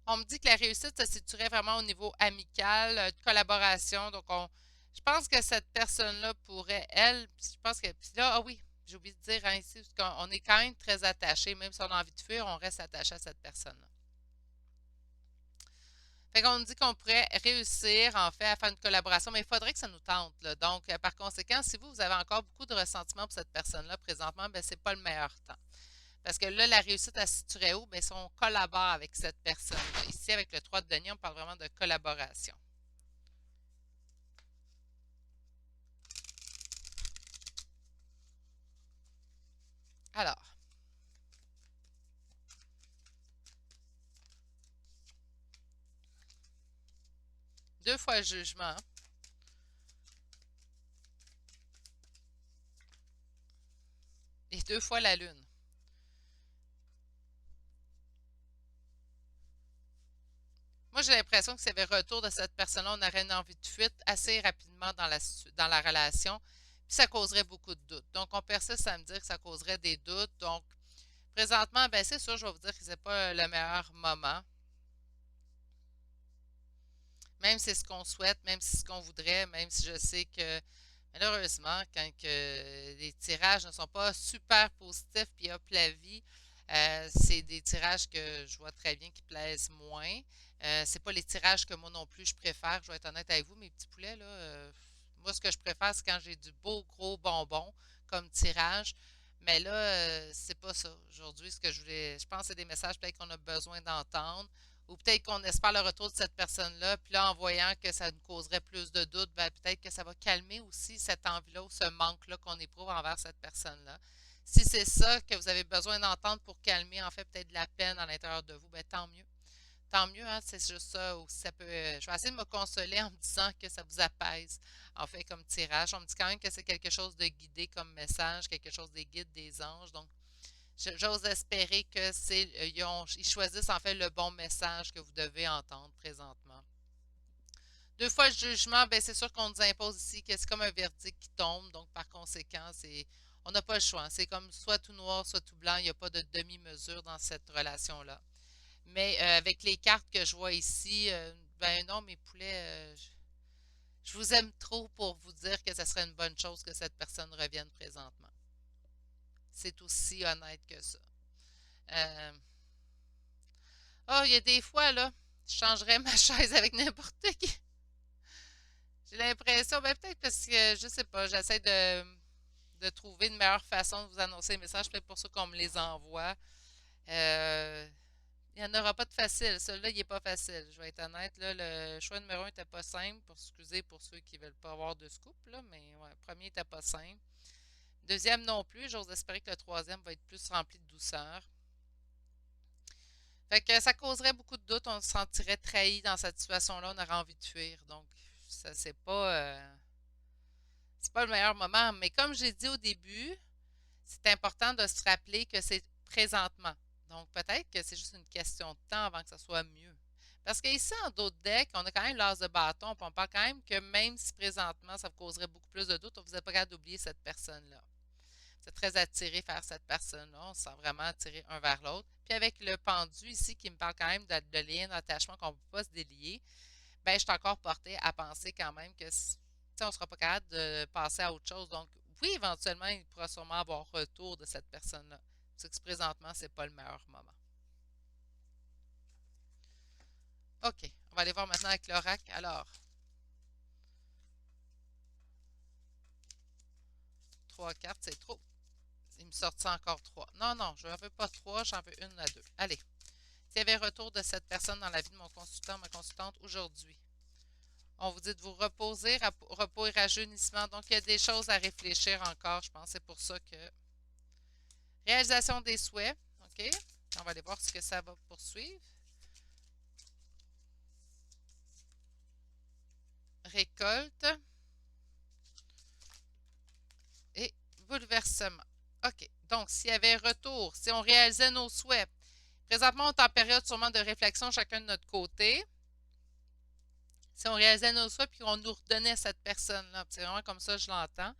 On me dit que la réussite se situerait vraiment au niveau amical, de collaboration. Donc, je pense que cette personne-là pourrait, elle, je pense que, puis là, ah oui, j'ai oublié de dire hein, ici, parce qu'on est quand même très attaché, même si on a envie de fuir, on reste attaché à cette personne-là. Fait qu'on me dit qu'on pourrait réussir, en fait, à faire une collaboration, mais il faudrait que ça nous tente, là. Donc, par conséquent, si vous avez encore beaucoup de ressentiment pour cette personne-là présentement, ben, c'est pas le meilleur temps. Parce que là, la réussite, elle se situerait où? Bien, si on collabore avec cette personne-là. Ici, avec le 3 de denier, on parle vraiment de collaboration. Alors, deux fois le jugement et deux fois la lune. Moi, j'ai l'impression que s'il y avait retour de cette personne-là, on aurait une envie de fuite assez rapidement dans la relation, puis ça causerait beaucoup de doutes. Donc, on persiste à me dire que ça causerait des doutes. Donc, présentement, ben c'est sûr, je vais vous dire que c'est pas le meilleur moment. Même si c'est ce qu'on souhaite, même si c'est ce qu'on voudrait, même si je sais que malheureusement, quand les tirages ne sont pas super positifs puis hop la vie, c'est des tirages que je vois très bien qui plaisent moins. C'est pas les tirages que moi non plus je préfère, je vais être honnête avec vous, mes petits poulets, là. Moi, ce que je préfère, c'est quand j'ai du beau gros bonbon comme tirage. Mais là, c'est pas ça. Aujourd'hui, ce que je pense que c'est des messages peut-être qu'on a besoin d'entendre ou peut-être qu'on espère le retour de cette personne-là, puis là, en voyant que ça nous causerait plus de doutes, ben, peut-être que ça va calmer aussi cette envie-là ou ce manque-là qu'on éprouve envers cette personne-là. Si c'est ça que vous avez besoin d'entendre pour calmer, en fait, peut-être de la peine à l'intérieur de vous, ben, tant mieux. Tant mieux, hein, c'est juste ça. Ou ça peut, je vais essayer de me consoler en me disant que ça vous apaise, en fait, comme tirage. On me dit quand même que c'est quelque chose de guidé comme message, quelque chose des guides des anges. Donc, j'ose espérer que ils choisissent en fait le bon message que vous devez entendre présentement. Deux fois le jugement, ben c'est sûr qu'on nous impose ici que c'est comme un verdict qui tombe, donc par conséquent, on n'a pas le choix. C'est comme soit tout noir, soit tout blanc. Il n'y a pas de demi-mesure dans cette relation-là. Mais avec les cartes que je vois ici, ben non, mes poulets, je vous aime trop pour vous dire que ce serait une bonne chose que cette personne revienne présentement. C'est aussi honnête que ça. Euh, Oh, il y a des fois, là, je changerais ma chaise avec n'importe qui. J'ai l'impression, ben peut-être parce que, je sais pas, j'essaie de trouver une meilleure façon de vous annoncer les messages, peut-être pour ça qu'on me les envoie. Euh, il n'y en aura pas de facile. Celui-là, il n'est pas facile. Je vais être honnête, là, le choix numéro un n'était pas simple, pour excuser pour ceux qui ne veulent pas avoir de scoop, là, mais ouais, le premier n'était pas simple. Deuxième non plus, j'ose espérer que le troisième va être plus rempli de douceur. Fait que ça causerait beaucoup de doutes, on se sentirait trahi dans cette situation-là, on aurait envie de fuir. Donc, ça, c'est pas le meilleur moment. Mais comme j'ai dit au début, c'est important de se rappeler que c'est présentement. Donc, peut-être que c'est juste une question de temps avant que ça soit mieux. Parce qu'ici, en d'autres decks, on a quand même l'as de bâton, puis on parle quand même que même si présentement, ça vous causerait beaucoup plus de doutes, vous n'êtes pas capable d'oublier cette personne-là. C'est très attiré vers cette personne-là. On se sent vraiment attiré un vers l'autre. Puis avec le pendu ici qui me parle quand même de lien d'attachement qu'on ne peut pas se délier, ben je suis encore portée à penser quand même que on ne sera pas capable de passer à autre chose. Donc, oui, éventuellement, il pourra sûrement avoir retour de cette personne-là. C'est que présentement, c'est pas le meilleur moment. OK. On va aller voir maintenant avec l'oracle. Alors, trois cartes, c'est trop. Il me sortit encore 3. Non, non, je n'en veux pas 3, j'en veux une à 2. Allez. S'il y avait retour de cette personne dans la vie de mon consultant, ma consultante aujourd'hui, on vous dit de vous reposer, repos et rajeunissement. Donc, il y a des choses à réfléchir encore, je pense. C'est pour ça que... Réalisation des souhaits. OK. On va aller voir ce que ça va poursuivre. Récolte. Et bouleversement. OK. Donc, s'il y avait retour, si on réalisait nos souhaits, présentement, on est en période sûrement de réflexion chacun de notre côté. Si on réalisait nos souhaits puis qu'on nous redonnait cette personne-là, c'est vraiment comme ça que je l'entends,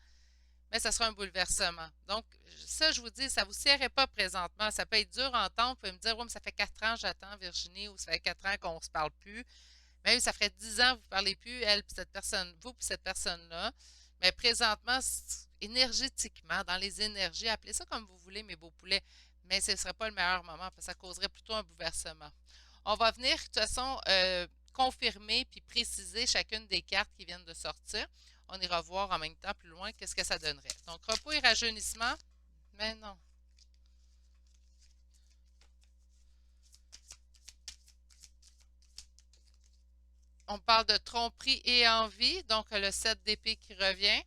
mais ça sera un bouleversement. Donc, ça, je vous dis, ça ne vous serrait pas présentement. Ça peut être dur à entendre. Vous pouvez me dire, oui, mais ça fait 4 ans que j'attends Virginie, ou ça fait 4 ans qu'on ne se parle plus. Mais oui, ça ferait 10 ans que vous ne parlez plus, elle, puis cette personne, vous, puis cette personne-là. Mais présentement, énergétiquement, dans les énergies, appelez ça comme vous voulez, mes beaux poulets, mais ce ne serait pas le meilleur moment, parce que ça causerait plutôt un bouleversement. On va venir, de toute façon, confirmer puis préciser chacune des cartes qui viennent de sortir. On ira voir en même temps plus loin qu'est-ce que ça donnerait. Donc, repos et rajeunissement, mais non. On parle de tromperie et envie, donc le 7 d'épée qui revient,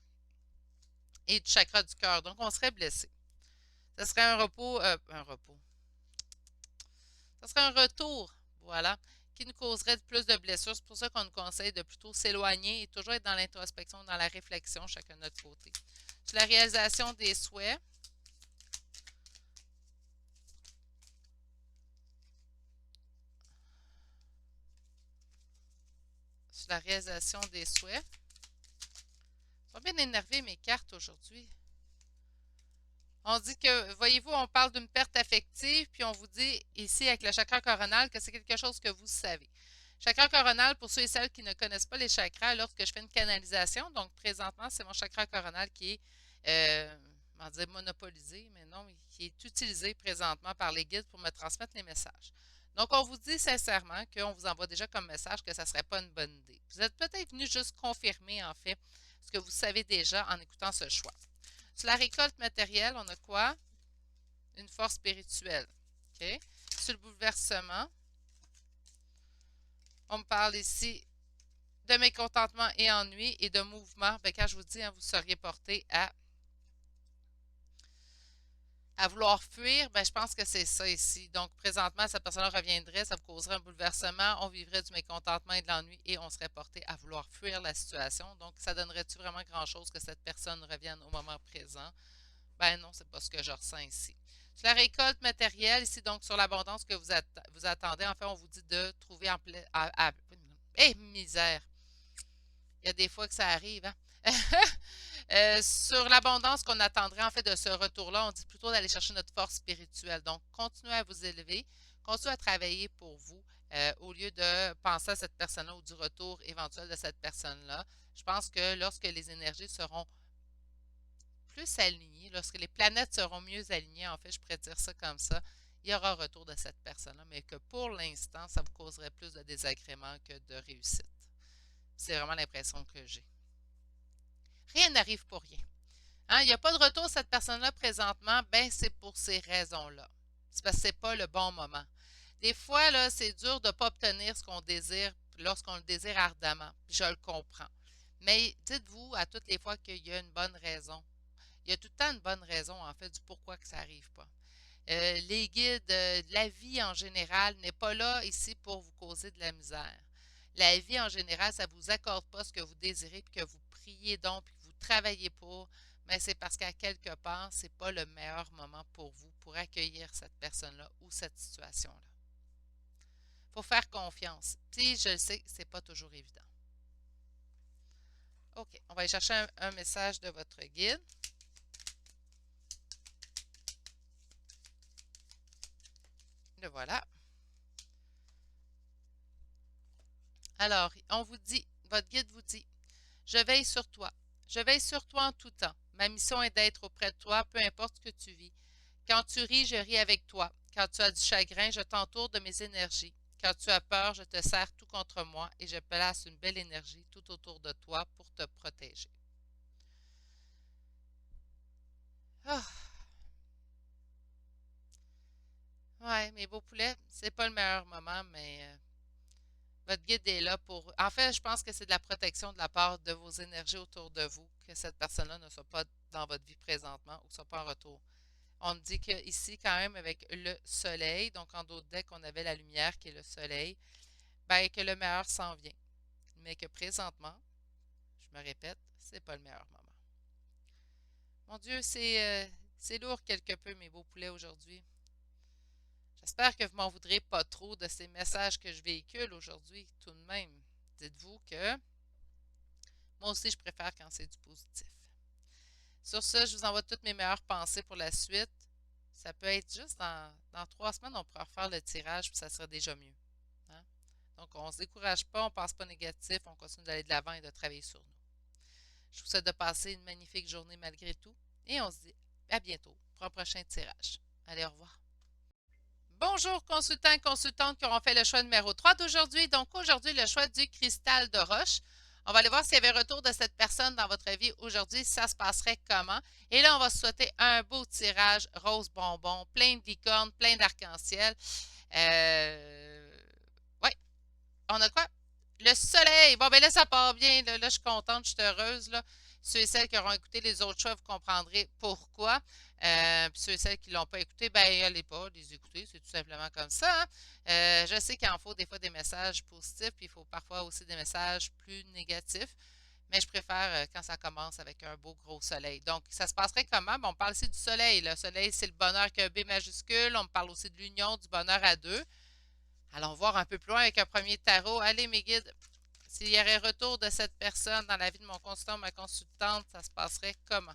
et du chakra du cœur. Donc, on serait blessé. Ce serait un repos. Ce serait un retour, voilà, qui nous causerait plus de blessures. C'est pour ça qu'on nous conseille de plutôt s'éloigner et toujours être dans l'introspection, dans la réflexion, chacun de notre côté. Sur la réalisation des souhaits, sur la réalisation des souhaits, ils sont bien énervés mes cartes aujourd'hui. On dit que, voyez-vous, on parle d'une perte affective, puis on vous dit ici avec le chakra coronal que c'est quelque chose que vous savez. Chakra coronal, pour ceux et celles qui ne connaissent pas les chakras, lorsque je fais une canalisation, donc présentement, c'est mon chakra coronal qui est, on dire monopolisé, mais non, qui est utilisé présentement par les guides pour me transmettre les messages. Donc, on vous dit sincèrement qu'on vous envoie déjà comme message que ça ne serait pas une bonne idée. Vous êtes peut-être venu juste confirmer, en fait, ce que vous savez déjà en écoutant ce choix. Sur la récolte matérielle, on a quoi? Une force spirituelle. OK? Sur le bouleversement, on me parle ici de mécontentement et ennui et de mouvement. Bien, quand je vous dis, hein, vous seriez porté à vouloir fuir, ben, je pense que c'est ça ici. Donc, présentement, cette personne-là reviendrait, ça vous causerait un bouleversement, on vivrait du mécontentement et de l'ennui et on serait porté à vouloir fuir la situation. Donc, ça donnerait-tu vraiment grand-chose que cette personne revienne au moment présent? Ben non, c'est pas ce que je ressens ici. Sur la récolte matérielle, ici, donc sur l'abondance que vous attendez, en fait, on vous dit de trouver en plein. Misère! Il y a des fois que ça arrive, hein? Sur l'abondance qu'on attendrait, en fait, de ce retour-là, on dit plutôt d'aller chercher notre force spirituelle. Donc, continuez à vous élever, continuez à travailler pour vous, au lieu de penser à cette personne-là ou du retour éventuel de cette personne-là. Je pense que lorsque les énergies seront plus alignés, lorsque les planètes seront mieux alignées, en fait, je pourrais dire ça comme ça, il y aura retour de cette personne-là, mais que pour l'instant, ça vous causerait plus de désagréments que de réussite. C'est vraiment l'impression que j'ai. Rien n'arrive pour rien. Hein? Il n'y a pas de retour de cette personne-là présentement, ben c'est pour ces raisons-là. C'est parce que ce n'est pas le bon moment. Des fois, là, c'est dur de ne pas obtenir ce qu'on désire lorsqu'on le désire ardemment. Je le comprends. Mais dites-vous à toutes les fois qu'il y a une bonne raison. Il y a tout le temps une bonne raison, en fait, du pourquoi que ça n'arrive pas. Les guides, la vie en général n'est pas là ici pour vous causer de la misère. La vie en général, ça ne vous accorde pas ce que vous désirez, puis que vous priez donc, puis que vous travaillez pour, mais c'est parce qu'à quelque part, ce n'est pas le meilleur moment pour vous pour accueillir cette personne-là ou cette situation-là. Il faut faire confiance. Puis je le sais, ce n'est pas toujours évident. OK, on va aller chercher un message de votre guide. Le voilà. Alors, on vous dit, votre guide vous dit, je veille sur toi. Je veille sur toi en tout temps. Ma mission est d'être auprès de toi, peu importe ce que tu vis. Quand tu ris, je ris avec toi. Quand tu as du chagrin, je t'entoure de mes énergies. Quand tu as peur, je te serre tout contre moi et je place une belle énergie tout autour de toi pour te protéger. Ah, mes beaux poulets, c'est pas le meilleur moment, mais votre guide est là pour. En fait, je pense que c'est de la protection de la part de vos énergies autour de vous, que cette personne-là ne soit pas dans votre vie présentement ou soit pas en retour. On me dit qu'ici, quand même, avec le soleil, donc en d'autres decks, on avait la lumière qui est le soleil, ben que le meilleur s'en vient. Mais que présentement, je me répète, c'est pas le meilleur moment. Mon Dieu, c'est lourd quelque peu, mes beaux poulets, aujourd'hui. J'espère que vous m'en voudrez pas trop de ces messages que je véhicule aujourd'hui, tout de même. Dites-vous que moi aussi, je préfère quand c'est du positif. Sur ce, je vous envoie toutes mes meilleures pensées pour la suite. Ça peut être juste dans 3 semaines, on pourra refaire le tirage, puis ça sera déjà mieux. Hein? Donc, on ne se décourage pas, on ne passe pas négatif, on continue d'aller de l'avant et de travailler sur nous. Je vous souhaite de passer une magnifique journée malgré tout, et on se dit à bientôt pour un prochain tirage. Allez, au revoir. Bonjour consultants et consultantes qui auront fait le choix numéro 3 d'aujourd'hui. Donc aujourd'hui, le choix du cristal de roche. On va aller voir s'il y avait retour de cette personne dans votre vie aujourd'hui, si ça se passerait comment. Et là, on va se souhaiter un beau tirage rose bonbon, plein de licornes, plein d'arc-en-ciel. Oui, on a quoi? Le soleil. Bon, ben là, ça part bien. Là, je suis contente, je suis heureuse. Là. Ceux et celles qui auront écouté les autres choix, vous comprendrez pourquoi. Puis ceux et celles qui ne l'ont pas écouté, ben, allez pas les écouter. C'est tout simplement comme ça. Hein. Je sais qu'il en faut des fois des messages positifs, puis il faut parfois aussi des messages plus négatifs. Mais je préfère quand ça commence avec un beau gros soleil. Donc, ça se passerait comment? Bon, on parle aussi du soleil. Le soleil, c'est le bonheur avec un B majuscule. On me parle aussi de l'union, du bonheur à deux. Allons voir un peu plus loin avec un premier tarot. Allez, mes guides, s'il y aurait retour de cette personne dans la vie de mon consultant ou ma consultante, ça se passerait comment?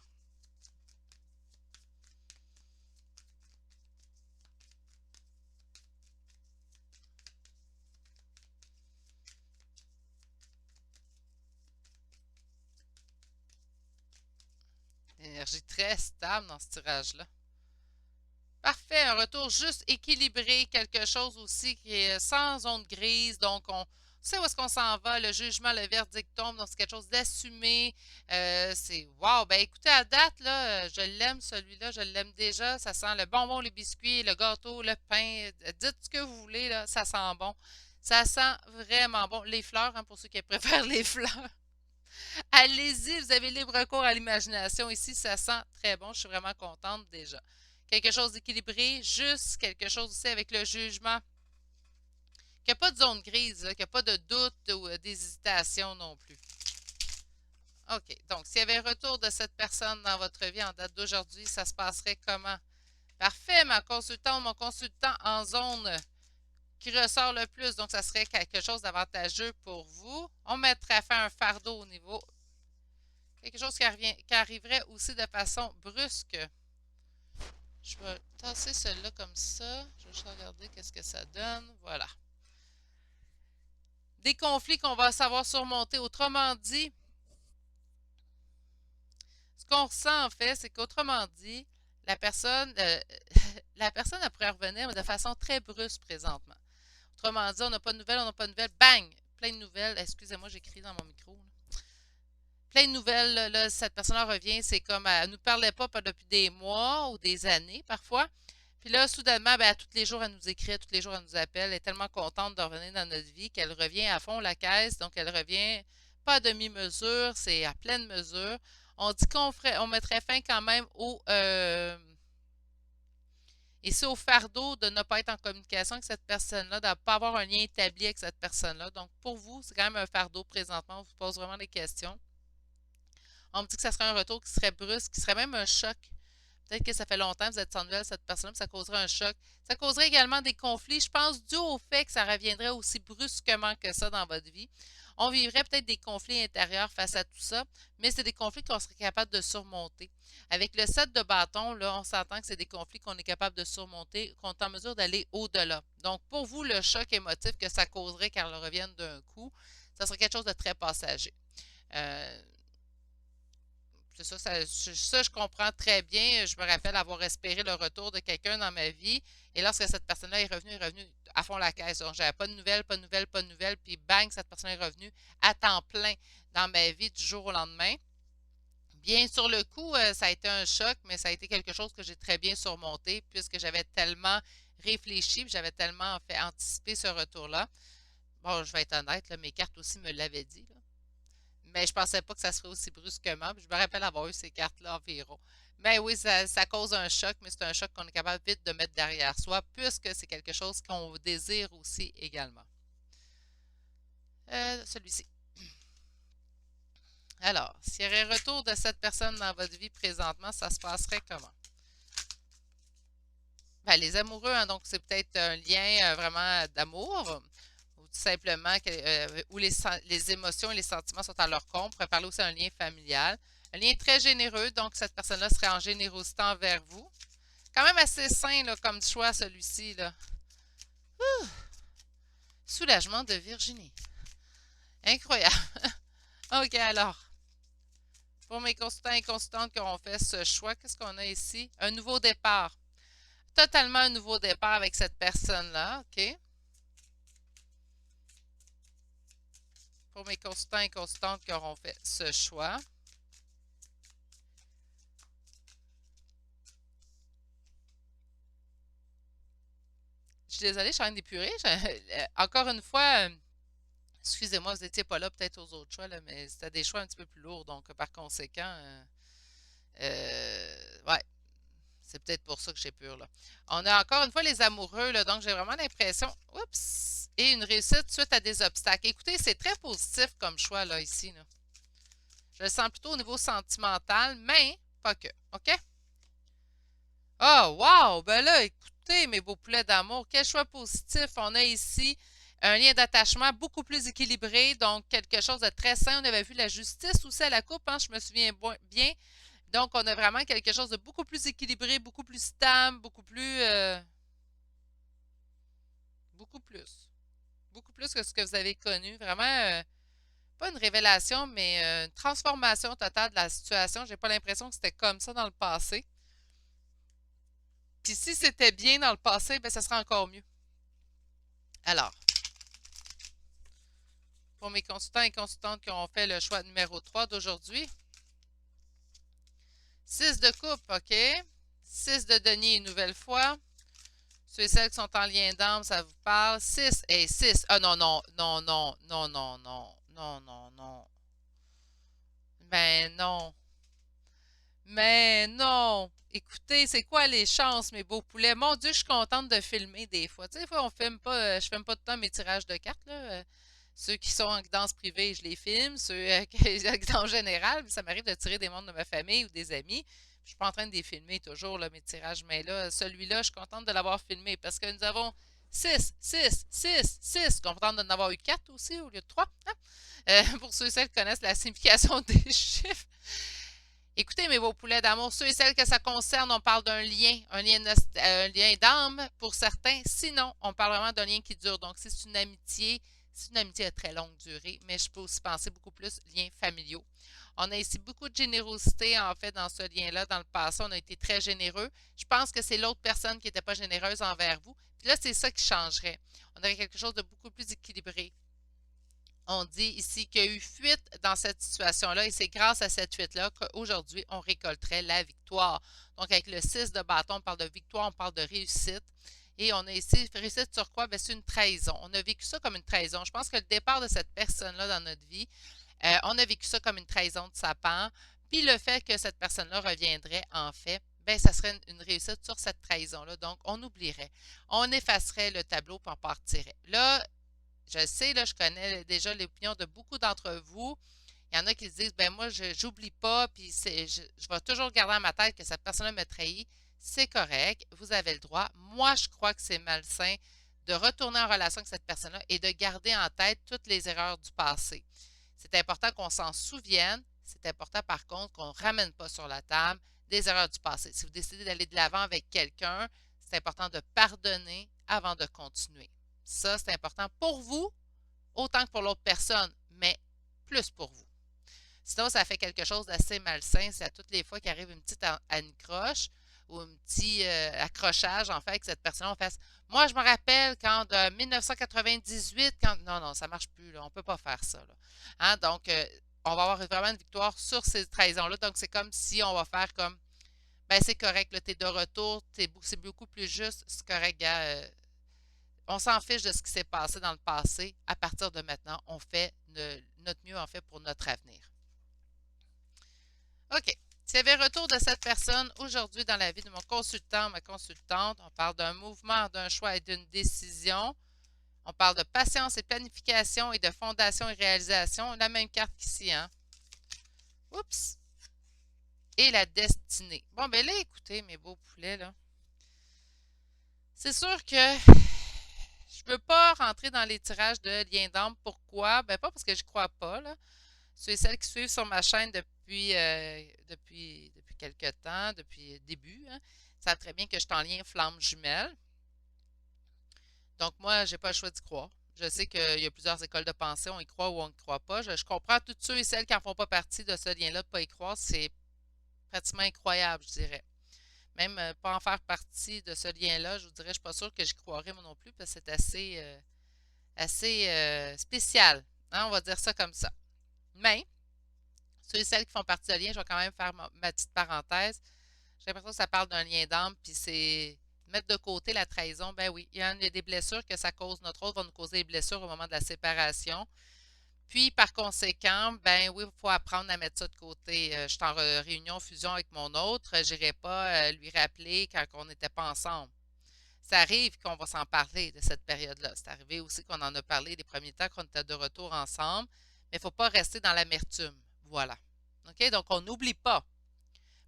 Énergie très stable dans ce tirage-là. Parfait, un retour juste équilibré, quelque chose aussi qui est sans zone grise, donc on sait où est-ce qu'on s'en va, le jugement, le verdict tombe, donc c'est quelque chose d'assumé, c'est wow, ben écoutez, à date, là, je l'aime celui-là, je l'aime déjà, ça sent le bonbon, les biscuits, le gâteau, le pain, dites ce que vous voulez, là, ça sent bon, ça sent vraiment bon, les fleurs, hein, pour ceux qui préfèrent les fleurs, allez-y, vous avez libre cours à l'imagination. Ici, ça sent très bon. Je suis vraiment contente déjà. Quelque chose d'équilibré, juste quelque chose aussi avec le jugement. Qu'il n'y a pas de zone grise, qu'il n'y a pas de doute ou d'hésitation non plus. OK. Donc, s'il y avait retour de cette personne dans votre vie en date d'aujourd'hui, ça se passerait comment? Parfait, ma consultante, mon consultant en zone qui ressort le plus. Donc, ça serait quelque chose d'avantageux pour vous. On mettrait fin un fardeau au niveau. Quelque chose qui arriverait aussi de façon brusque. Je vais tasser celle-là comme ça. Je vais juste regarder qu'est-ce que ça donne. Voilà. Des conflits qu'on va savoir surmonter. Autrement dit, ce qu'on ressent en fait, c'est qu'autrement dit, la personne, la personne elle pourrait revenir de façon très brusque présentement. Autrement dit, on n'a pas de nouvelles, on n'a pas de nouvelles. Bang! Plein de nouvelles. Excusez-moi, j'écris dans mon micro. Plein de nouvelles, là, cette personne-là revient, c'est comme elle ne nous parlait pas depuis des mois ou des années parfois. Puis là, soudainement, ben, tous les jours, elle nous écrit, tous les jours, elle nous appelle. Elle est tellement contente de revenir dans notre vie qu'elle revient à fond la caisse. Donc, elle revient pas à demi-mesure, c'est à pleine mesure. On dit on mettrait fin quand même ici au fardeau de ne pas être en communication avec cette personne-là, de ne pas avoir un lien établi avec cette personne-là. Donc, pour vous, c'est quand même un fardeau présentement. On vous pose vraiment des questions. On me dit que ça serait un retour qui serait brusque, qui serait même un choc. Peut-être que ça fait longtemps que vous êtes sans nouvelles de cette personne, ça causerait un choc. Ça causerait également des conflits, je pense, dû au fait que ça reviendrait aussi brusquement que ça dans votre vie. On vivrait peut-être des conflits intérieurs face à tout ça, mais c'est des conflits qu'on serait capable de surmonter. Avec le set de bâtons, là, on s'entend que c'est des conflits qu'on est capable de surmonter, qu'on est en mesure d'aller au-delà. Donc, pour vous, le choc émotif que ça causerait quand elle revienne d'un coup, ça serait quelque chose de très passager. Euh, c'est ça, je comprends très bien. Je me rappelle avoir espéré le retour de quelqu'un dans ma vie. Et lorsque cette personne-là est revenue à fond la caisse. Donc, j'avais pas de nouvelles, pas de nouvelles, pas de nouvelles. Puis, bang, cette personne est revenue à temps plein dans ma vie du jour au lendemain. Bien, sur le coup, ça a été un choc, mais ça a été quelque chose que j'ai très bien surmonté puisque j'avais tellement réfléchi, puis j'avais tellement fait anticiper ce retour-là. Bon, je vais être honnête, là, mes cartes aussi me l'avaient dit, là. Mais je pensais pas que ça se ferait aussi brusquement. Puis je me rappelle avoir eu ces cartes-là environ. Mais oui, ça cause un choc, mais c'est un choc qu'on est capable vite de mettre derrière soi, puisque c'est quelque chose qu'on désire aussi également. Celui-ci. Alors, s'il y aurait retour de cette personne dans votre vie présentement, ça se passerait comment? Ben, les amoureux, hein, donc c'est peut-être un lien vraiment d'amour, ou tout simplement où les émotions et les sentiments sont à leur comble. On pourrait parler aussi d'un lien familial. Un lien très généreux, donc cette personne-là serait en générosité envers vous. Quand même assez sain là, comme choix, celui-ci. Là. Ouh! Soulagement de Virginie. Incroyable. OK, alors, pour mes consultants et consultantes qui auront fait ce choix, qu'est-ce qu'on a ici? Un nouveau départ. Totalement un nouveau départ avec cette personne-là, OK? Pour mes consultants et consultantes qui auront fait ce choix. Je suis désolée, je suis en train d'épurer. Encore une fois, excusez-moi, vous n'étiez pas là peut-être aux autres choix, là, mais c'était des choix un petit peu plus lourds. Donc, par conséquent, ouais, c'est peut-être pour ça que j'ai peur, là. On a encore une fois les amoureux, là, donc j'ai vraiment l'impression, oups, et une réussite suite à des obstacles. Écoutez, c'est très positif comme choix, là, ici, là. Je le sens plutôt au niveau sentimental, mais pas que, OK? Oh, wow! Ben là, écoutez, mes beaux poulets d'amour, quel choix positif. On a ici un lien d'attachement beaucoup plus équilibré, donc quelque chose de très sain. On avait vu la justice aussi à la coupe, hein, je me souviens bien. Donc, on a vraiment quelque chose de beaucoup plus équilibré, beaucoup plus stable, beaucoup plus. Beaucoup plus que ce que vous avez connu. Vraiment, pas une révélation, mais une transformation totale de la situation. J'ai pas l'impression que c'était comme ça dans le passé. Puis si c'était bien dans le passé, ben ça sera encore mieux. Alors, pour mes consultants et consultantes qui ont fait le choix numéro 3 d'aujourd'hui, 6 de coupe, OK? 6 de denier une nouvelle fois. Ceux et celles qui sont en lien d'âme, ça vous parle. 6 et 6. Ah non, non, non, non, non, non, non, non, non, non. Ben non. Mais non! Écoutez, c'est quoi les chances, mes beaux poulets? Mon Dieu, je suis contente de filmer des fois. Tu sais, des fois, on filme pas, je filme pas tout le temps mes tirages de cartes, là. Ceux qui sont en guidance privée, je les filme. Ceux qui en général, ça m'arrive de tirer des membres de ma famille ou des amis. Je suis pas en train de les filmer toujours, là, mes tirages, mais là, celui-là, je suis contente de l'avoir filmé parce que nous avons 6, 6, 6, 6. Je suis contente d'en avoir eu 4 aussi au lieu de 3. Hein? Pour ceux et celles qui connaissent la signification des chiffres. Écoutez, mes beaux poulets d'amour, ceux et celles que ça concerne, on parle d'un lien, un lien d'âme pour certains. Sinon, on parle vraiment d'un lien qui dure. Donc, si c'est une amitié à très longue durée, mais je peux aussi penser beaucoup plus liens familiaux. On a ici beaucoup de générosité, en fait, dans ce lien-là. Dans le passé, on a été très généreux. Je pense que c'est l'autre personne qui n'était pas généreuse envers vous. Puis là, c'est ça qui changerait. On aurait quelque chose de beaucoup plus équilibré. On dit ici qu'il y a eu fuite dans cette situation-là et c'est grâce à cette fuite-là qu'aujourd'hui, on récolterait la victoire. Donc, avec le 6 de bâton, on parle de victoire, on parle de réussite. Et on a ici, réussite sur quoi? Bien, c'est une trahison. On a vécu ça comme une trahison. Je pense que le départ de cette personne-là dans notre vie, on a vécu ça comme une trahison de sa part. Puis le fait que cette personne-là reviendrait, en fait, ben, ça serait une réussite sur cette trahison-là. Donc, on oublierait. On effacerait le tableau pour en partirait. Là, je sais, là, je connais déjà l'opinion de beaucoup d'entre vous. Il y en a qui se disent, ben moi, je n'oublie pas, puis je vais toujours garder dans ma tête que cette personne-là me trahit. C'est correct, vous avez le droit. Moi, je crois que c'est malsain de retourner en relation avec cette personne-là et de garder en tête toutes les erreurs du passé. C'est important qu'on s'en souvienne. C'est important, par contre, qu'on ne ramène pas sur la table des erreurs du passé. Si vous décidez d'aller de l'avant avec quelqu'un, c'est important de pardonner avant de continuer. Ça, c'est important pour vous, autant que pour l'autre personne, mais plus pour vous. Sinon, ça fait quelque chose d'assez malsain. C'est à toutes les fois qu'il arrive une petite anicroche ou un petit accrochage, en fait, avec cette personne, on fasse moi, je me rappelle quand de 1998, quand. Non, non, ça ne marche plus, là. On ne peut pas faire ça. Là. Hein? Donc, on va avoir vraiment une victoire sur ces trahisons-là. Donc, c'est comme si on va faire comme ben c'est correct, là, t'es de retour, c'est beaucoup plus juste, c'est correct, gars. On s'en fiche de ce qui s'est passé dans le passé. À partir de maintenant, on fait notre mieux, en fait, pour notre avenir. OK. S'il y avait retour de cette personne aujourd'hui dans la vie de mon consultant, ma consultante, on parle d'un mouvement, d'un choix et d'une décision. On parle de patience et planification et de fondation et réalisation. La même carte qu'ici, hein? Oups! Et la destinée. Bon, ben là, écoutez, mes beaux poulets, là. C'est sûr que je ne veux pas rentrer dans les tirages de liens d'âme. Pourquoi? Ben pas parce que je crois pas, là. Ceux et celles qui suivent sur ma chaîne depuis quelques temps, depuis le début, hein, savent très bien que je suis en lien flamme jumelle. Donc, moi, j'ai pas le choix d'y croire. Je sais qu'il y a plusieurs écoles de pensée, on y croit ou on ne croit pas. Je comprends tous ceux et celles qui n'en font pas partie de ce lien-là de ne pas y croire. C'est pratiquement incroyable, je dirais. Même pas en faire partie de ce lien-là, je vous dirais, je ne suis pas sûre que j'y croirais moi non plus, parce que c'est assez spécial. Hein, on va dire ça comme ça. Mais, ceux et celles qui font partie de lien, je vais quand même faire ma petite parenthèse. J'ai l'impression que ça parle d'un lien d'âme, puis c'est mettre de côté la trahison. Ben oui, il y a des blessures que ça cause. Notre autre va nous causer des blessures au moment de la séparation. Puis, par conséquent, ben oui, il faut apprendre à mettre ça de côté. Je suis en réunion, fusion avec mon autre. Je n'irai pas lui rappeler quand on n'était pas ensemble. Ça arrive qu'on va s'en parler de cette période-là. C'est arrivé aussi qu'on en a parlé les premiers temps qu'on était de retour ensemble, mais il ne faut pas rester dans l'amertume. Voilà. OK? Donc, on n'oublie pas,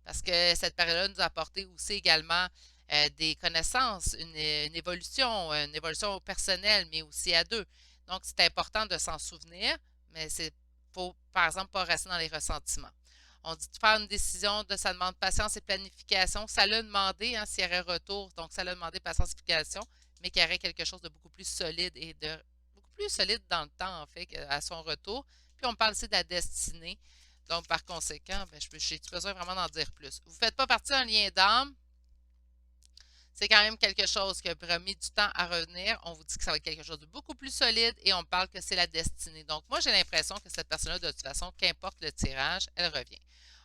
parce que cette période-là nous a apporté aussi également des connaissances, une évolution personnelle, mais aussi à deux. Donc, c'est important de s'en souvenir, mais c'est faut, par exemple, pas rester dans les ressentiments. On dit de faire une décision, ça demande patience et planification. Ça l'a demandé, hein, s'il y aurait retour, donc ça l'a demandé patience et planification, mais qu'il y aurait quelque chose de beaucoup plus solide et de beaucoup plus solide dans le temps, en fait, à son retour. Puis on parle aussi de la destinée. Donc, par conséquent, ben, j'ai besoin vraiment d'en dire plus. Vous ne faites pas partie d'un lien d'âme, c'est quand même quelque chose qui a mis du temps à revenir. On vous dit que ça va être quelque chose de beaucoup plus solide et on parle que c'est la destinée. Donc, moi, j'ai l'impression que cette personne-là, de toute façon, qu'importe le tirage, elle revient.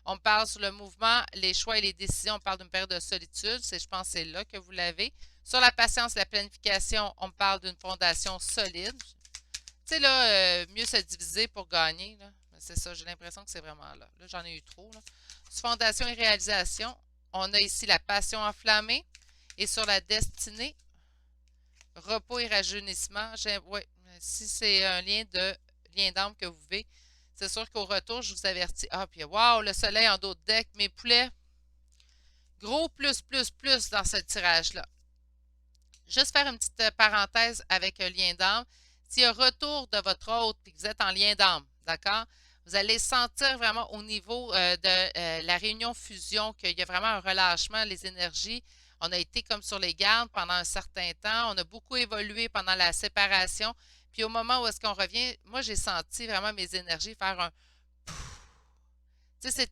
On parle sur le mouvement, les choix et les décisions. On parle d'une période de solitude. Je pense que c'est là que vous l'avez. Sur la patience et la planification, on parle d'une fondation solide. Tu sais, là, mieux se diviser pour gagner. Là. C'est ça, j'ai l'impression que c'est vraiment là. Là, j'en ai eu trop. Là. Sur fondation et réalisation, on a ici la passion enflammée. Et sur la destinée, repos et rajeunissement, ouais, si c'est un lien d'âme que vous vivez, c'est sûr qu'au retour, je vous avertis. Ah, puis waouh, le soleil en dos de deck, mes poulets, gros plus, plus, plus dans ce tirage-là. Juste faire une petite parenthèse avec un lien d'âme. S'il y a retour de votre hôte et que vous êtes en lien d'âme, d'accord? Vous allez sentir vraiment au niveau de la réunion fusion qu'il y a vraiment un relâchement, les énergies. On a été comme sur les gardes pendant un certain temps. On a beaucoup évolué pendant la séparation. Puis au moment où est-ce qu'on revient, moi, j'ai senti vraiment mes énergies faire un pouf. Tu sais,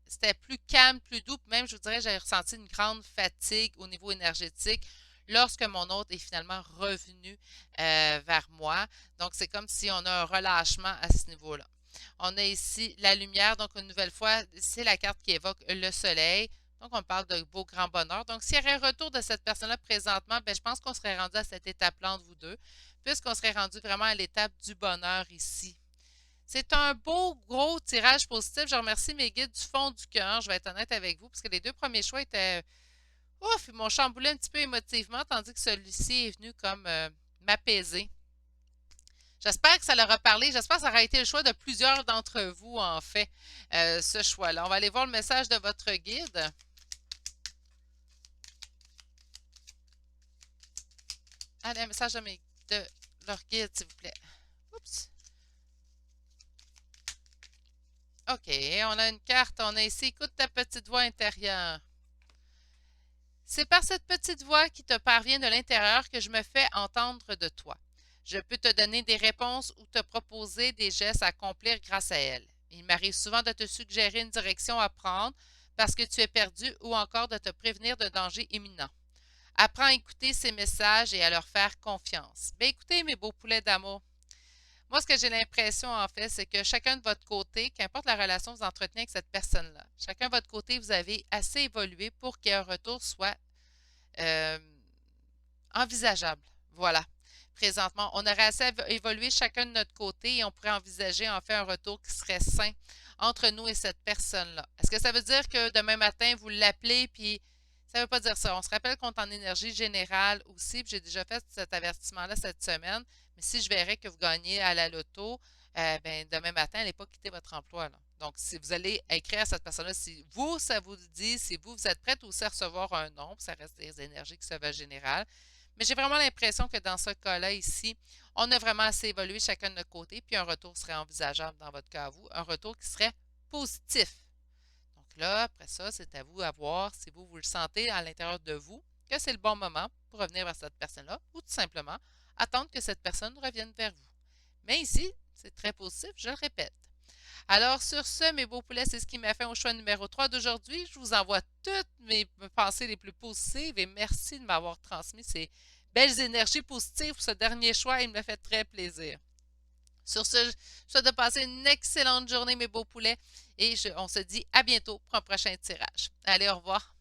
c'était plus calme, plus doux. Puis même, je vous dirais, j'ai ressenti une grande fatigue au niveau énergétique lorsque mon hôte est finalement revenu vers moi. Donc, c'est comme si on a un relâchement à ce niveau-là. On a ici la lumière, donc une nouvelle fois, c'est la carte qui évoque le soleil. Donc, on parle de beau grand bonheur. Donc, s'il y aurait un retour de cette personne-là présentement, ben, je pense qu'on serait rendu à cette étape-là entre vous deux, puisqu'on serait rendu vraiment à l'étape du bonheur ici. C'est un beau, gros tirage positif. Je remercie mes guides du fond du cœur. Je vais être honnête avec vous, parce que les deux premiers choix étaient, ouf, ils m'ont chamboulé un petit peu émotivement, tandis que celui-ci est venu comme m'apaiser. J'espère que ça leur a parlé. J'espère que ça aura été le choix de plusieurs d'entre vous, en fait, ce choix-là. On va aller voir le message de votre guide. Allez, un message de leur guide, s'il vous plaît. Oups. OK, on a une carte. On a ici, écoute ta petite voix intérieure. C'est par cette petite voix qui te parvient de l'intérieur que je me fais entendre de toi. Je peux te donner des réponses ou te proposer des gestes à accomplir grâce à elle. Il m'arrive souvent de te suggérer une direction à prendre parce que tu es perdu ou encore de te prévenir d'un danger imminent. Apprends à écouter ces messages et à leur faire confiance. Bien, écoutez, mes beaux poulets d'amour, Moi, ce que j'ai l'impression, en fait, c'est que chacun de votre côté, qu'importe la relation que vous entretenez avec cette personne-là, chacun de votre côté, vous avez assez évolué pour qu'un retour soit euh, envisageable. Voilà. Présentement, on aurait assez évolué chacun de notre côté et on pourrait envisager en fait un retour qui serait sain entre nous et cette personne-là. Est-ce que ça veut dire que demain matin, vous l'appelez, puis ça ne veut pas dire ça. On se rappelle qu'on est en énergie générale aussi, puis j'ai déjà fait cet avertissement-là cette semaine, mais si je verrais que vous gagnez à la loto, ben, demain matin, n'allez pas quitter votre emploi, là. Donc, si vous allez écrire à cette personne-là, si vous, ça vous dit, si vous, vous êtes prête aussi à recevoir un nom, ça reste des énergies qui se veulent générales, mais j'ai vraiment l'impression que dans ce cas-là ici, on a vraiment assez évolué chacun de notre côté, puis un retour serait envisageable dans votre cas à vous, un retour qui serait positif. Donc là, après ça, c'est à vous à voir si vous, vous le sentez à l'intérieur de vous que c'est le bon moment pour revenir vers cette personne-là, ou tout simplement attendre que cette personne revienne vers vous. Mais ici, c'est très positif, je le répète. Alors, sur ce, mes beaux poulets, c'est ce qui m'a fait au choix numéro 3 d'aujourd'hui. Je vous envoie toutes mes pensées les plus positives et merci de m'avoir transmis ces belles énergies positives pour ce dernier choix. Il me fait très plaisir. Sur ce, je vous souhaite de passer une excellente journée, mes beaux poulets, et on se dit à bientôt pour un prochain tirage. Allez, au revoir.